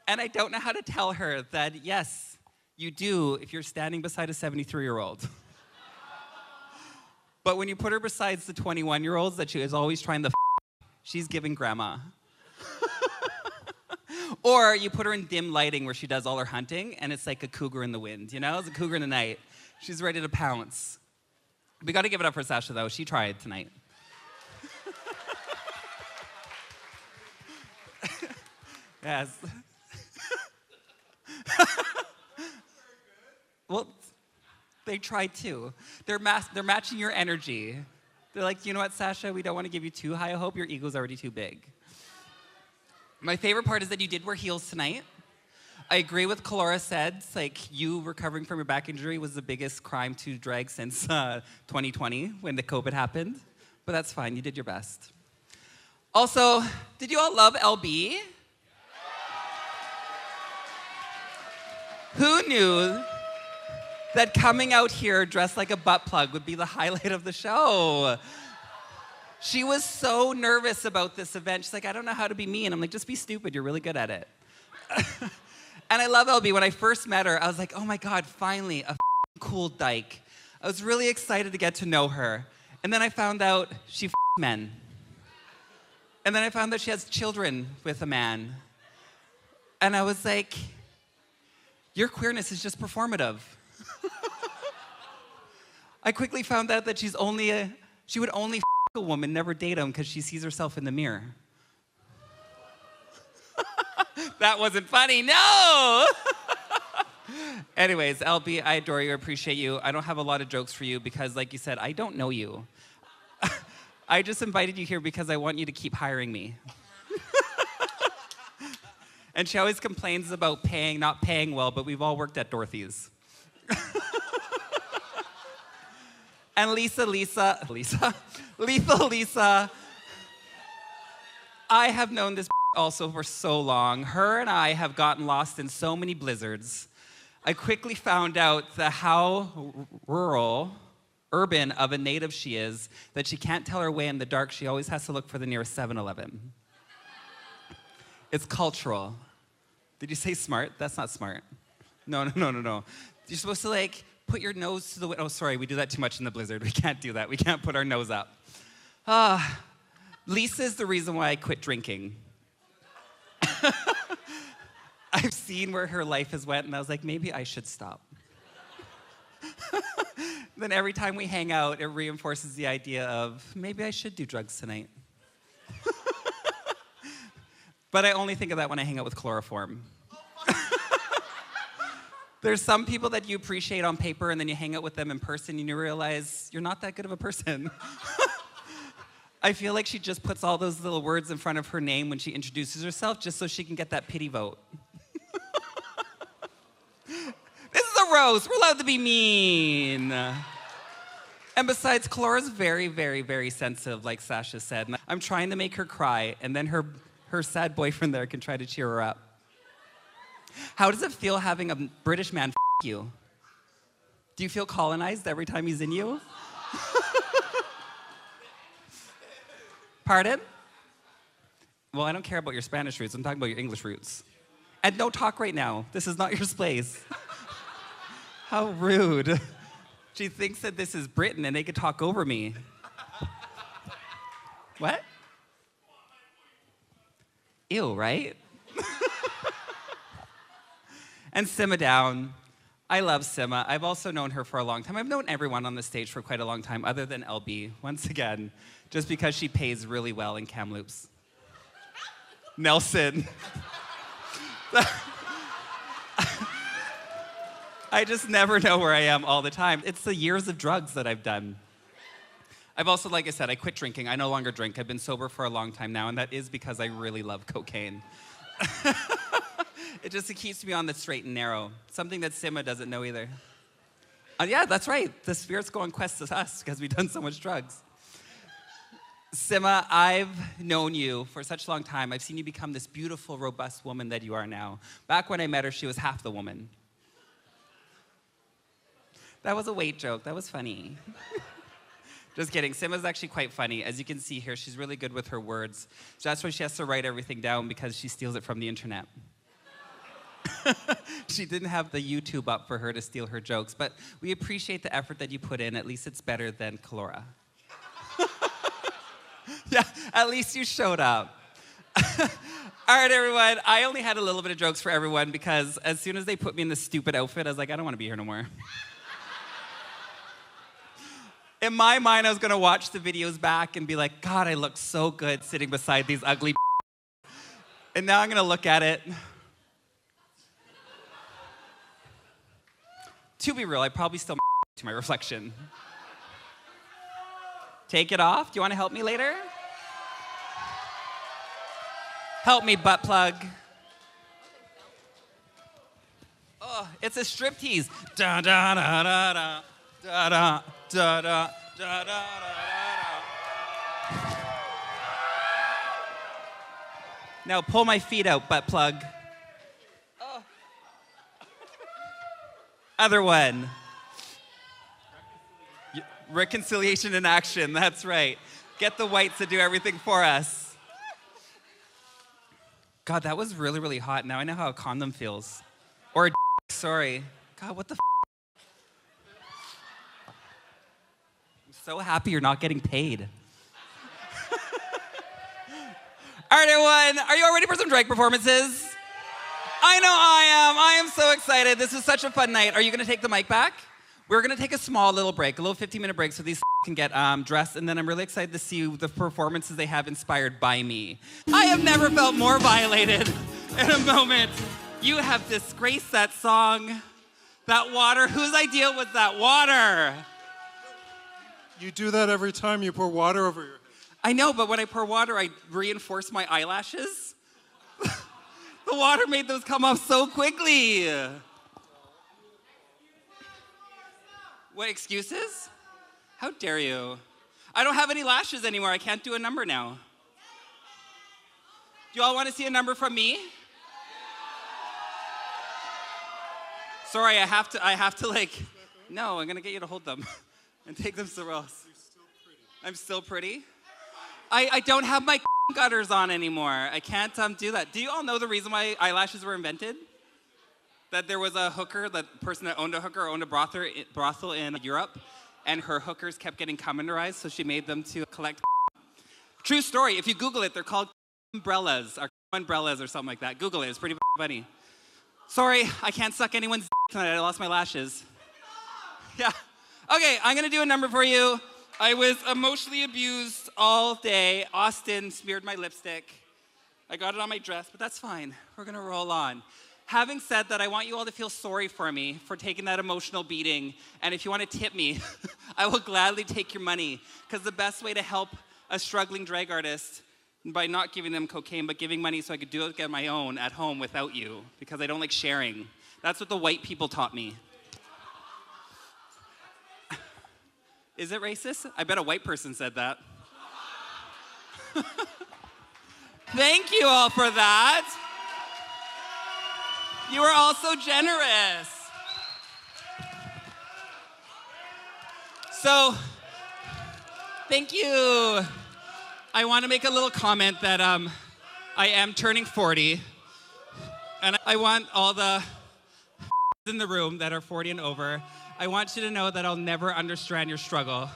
And I don't know how to tell her that, yes, you do if you're standing beside a 73-year-old. But when you put her beside the 21-year-olds that she is always trying to she's giving grandma. Or you put her in dim lighting where she does all her hunting, and it's like a cougar in the wind, you know? It's a cougar in the night. She's ready to pounce. We got to give it up for Sasha, though. She tried tonight. Yes. Well, they tried too. They're matching your energy. They're like, you know what, Sasha? We don't want to give you too high a hope. Your ego's already too big. My favorite part is that you did wear heels tonight. I agree with Khalora said, it's like you recovering from your back injury was the biggest crime to drag since 2020 when the COVID happened. But that's fine, you did your best. Also, did you all love LBEE? Who knew that coming out here dressed like a butt plug would be the highlight of the show? She was so nervous about this event. She's like, I don't know how to be me. And I'm like, just be stupid. You're really good at it. And I love LB. When I first met her, I was like, oh my God, finally, a cool dyke. I was really excited to get to know her. And then I found out she men. And then I found out she has children with a man. And I was like, your queerness is just performative. I quickly found out that she would only a woman, never date him because she sees herself in the mirror. That wasn't funny, no! Anyways, LB, I adore you, I appreciate you. I don't have a lot of jokes for you because, like you said, I don't know you. I just invited you here because I want you to keep hiring me. And she always complains about not paying well, but we've all worked at Dorothy's. And Leesa, I have known this also for so long. Her and I have gotten lost in so many blizzards. I quickly found out how urban of a native she is, that she can't tell her way in the dark. She always has to look for the nearest 7-Eleven. It's cultural. Did you say smart? That's not smart. No. You're supposed to put your nose to the window. Oh, sorry, we do that too much in the blizzard. We can't do that. We can't put our nose up. Leesa is the reason why I quit drinking. I've seen where her life has went, and I was like, maybe I should stop. Then every time we hang out, it reinforces the idea of maybe I should do drugs tonight. But I only think of that when I hang out with Khalora Form. There's some people that you appreciate on paper, and then you hang out with them in person, and you realize you're not that good of a person. I feel like she just puts all those little words in front of her name when she introduces herself, just so she can get that pity vote. This is a roast. We're allowed to be mean. And besides, Khalora's very, very, very sensitive, like Sasha said. And I'm trying to make her cry, and then her sad boyfriend there can try to cheer her up. How does it feel having a British man f*** you? Do you feel colonized every time he's in you? Pardon? Well, I don't care about your Spanish roots. I'm talking about your English roots. And don't talk right now. This is not your space. How rude. She thinks that this is Britain and they could talk over me. What? Ew, right? And Simma Down. I love Simma. I've also known her for a long time. I've known everyone on the stage for quite a long time, other than LB, once again, just because she pays really well in Kamloops. Nelson. I just never know where I am all the time. It's the years of drugs that I've done. I've also, like I said, I quit drinking. I no longer drink. I've been sober for a long time now, and that is because I really love cocaine. It keeps me on the straight and narrow. Something that Simma doesn't know either. Yeah, that's right. The spirits go on quests with us because we've done so much drugs. Simma, I've known you for such a long time. I've seen you become this beautiful, robust woman that you are now. Back when I met her, she was half the woman. That was a weight joke. That was funny. Just kidding. Simma's actually quite funny. As you can see here, she's really good with her words. So that's why she has to write everything down, because she steals it from the internet. She didn't have the YouTube up for her to steal her jokes, but we appreciate the effort that you put in. At least it's better than Khalora. Yeah, at least you showed up. All right, everyone. I only had a little bit of jokes for everyone because as soon as they put me in this stupid outfit, I was like, I don't want to be here no more. In my mind, I was going to watch the videos back and be like, God, I look so good sitting beside these ugly And now I'm going to look at it. To be real, I probably still to my reflection. Take it off. Do you want to help me later? Help me, butt plug. Oh, it's a striptease. Da da da da da da da da da da da. Now pull my feet out, butt plug. Oh. Other one. Reconciliation in action, that's right. Get the whites to do everything for us. God, that was really, really hot. Now I know how a condom feels. Or a sorry. God, what the I'm so happy you're not getting paid. All right, everyone, are you all ready for some drag performances? I know I am. I am so excited. This is such a fun night. Are you going to take the mic back? We're going to take a small little break, a little 15-minute break so these can get dressed, and then I'm really excited to see the performances they have inspired by me. I have never felt more violated in a moment. You have disgraced that song. That water, whose idea was that water? You do that every time you pour water over your head. I know, but when I pour water, I reinforce my eyelashes. The water made those come off so quickly. What, excuses? How dare you? I don't have any lashes anymore. I can't do a number now. Do you all want to see a number from me? Sorry, I have to like, no, I'm going to get you to hold them and take them somewhere else. I'm still pretty? I don't have my gutters on anymore. I can't do that. Do you all know the reason why eyelashes were invented? That there was a hooker, the person that owned a hooker owned a brothel in Europe, and her hookers kept getting cum in her eyes, so she made them to collect. True story. If you Google it, they're called umbrellas or something like that. Google it. It's pretty funny. Sorry, I can't suck anyone's tonight. I lost my lashes. Yeah. Okay, I'm gonna do a number for you. I was emotionally abused all day. Austin smeared my lipstick. I got it on my dress, but that's fine. We're gonna roll on. Having said that, I want you all to feel sorry for me for taking that emotional beating. And if you want to tip me, I will gladly take your money. Because the best way to help a struggling drag artist by not giving them cocaine, but giving money so I could do it on my own at home without you. Because I don't like sharing. That's what the white people taught me. Is it racist? I bet a white person said that. Thank you all for that. You were all so generous. So, thank you. I want to make a little comment that I am turning 40. And I want all the in the room that are 40 and over, I want you to know that I'll never understand your struggle.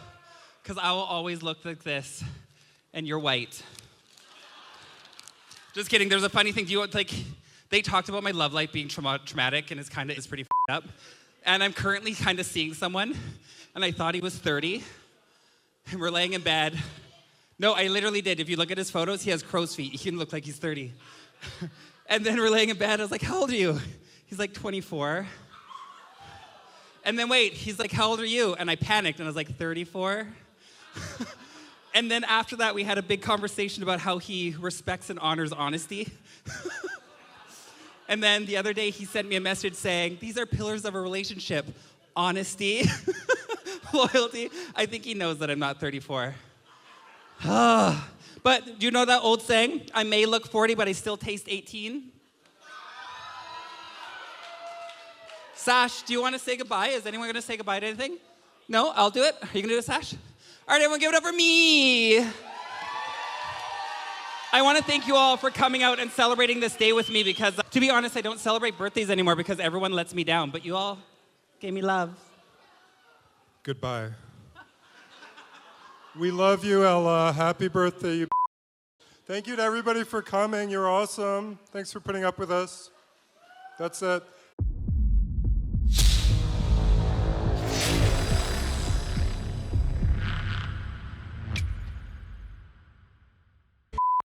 Because I will always look like this, and you're white. Just kidding, there's a funny thing. They talked about my love life being traumatic, and it's pretty up. And I'm currently kind of seeing someone, and I thought he was 30, and we're laying in bed. No, I literally did. If you look at his photos, he has crow's feet. He can look like he's 30. And then we're laying in bed. I was like, how old are you? He's like 24. And then wait, he's like, how old are you? And I panicked, and I was like, 34. And then after that, we had a big conversation about how he respects and honors honesty. And then the other day, he sent me a message saying, these are pillars of a relationship. Honesty, loyalty. I think he knows that I'm not 34. But do you know that old saying? I may look 40, but I still taste 18. Sash, do you want to say goodbye? Is anyone going to say goodbye to anything? No? I'll do it. Are you going to do it, Sash? All right, everyone give it up for me. I want to thank you all for coming out and celebrating this day with me because, to be honest, I don't celebrate birthdays anymore because everyone lets me down, but you all gave me love. Goodbye. We love you, Ella. Happy birthday, you. Thank you to everybody for coming. You're awesome. Thanks for putting up with us. That's it.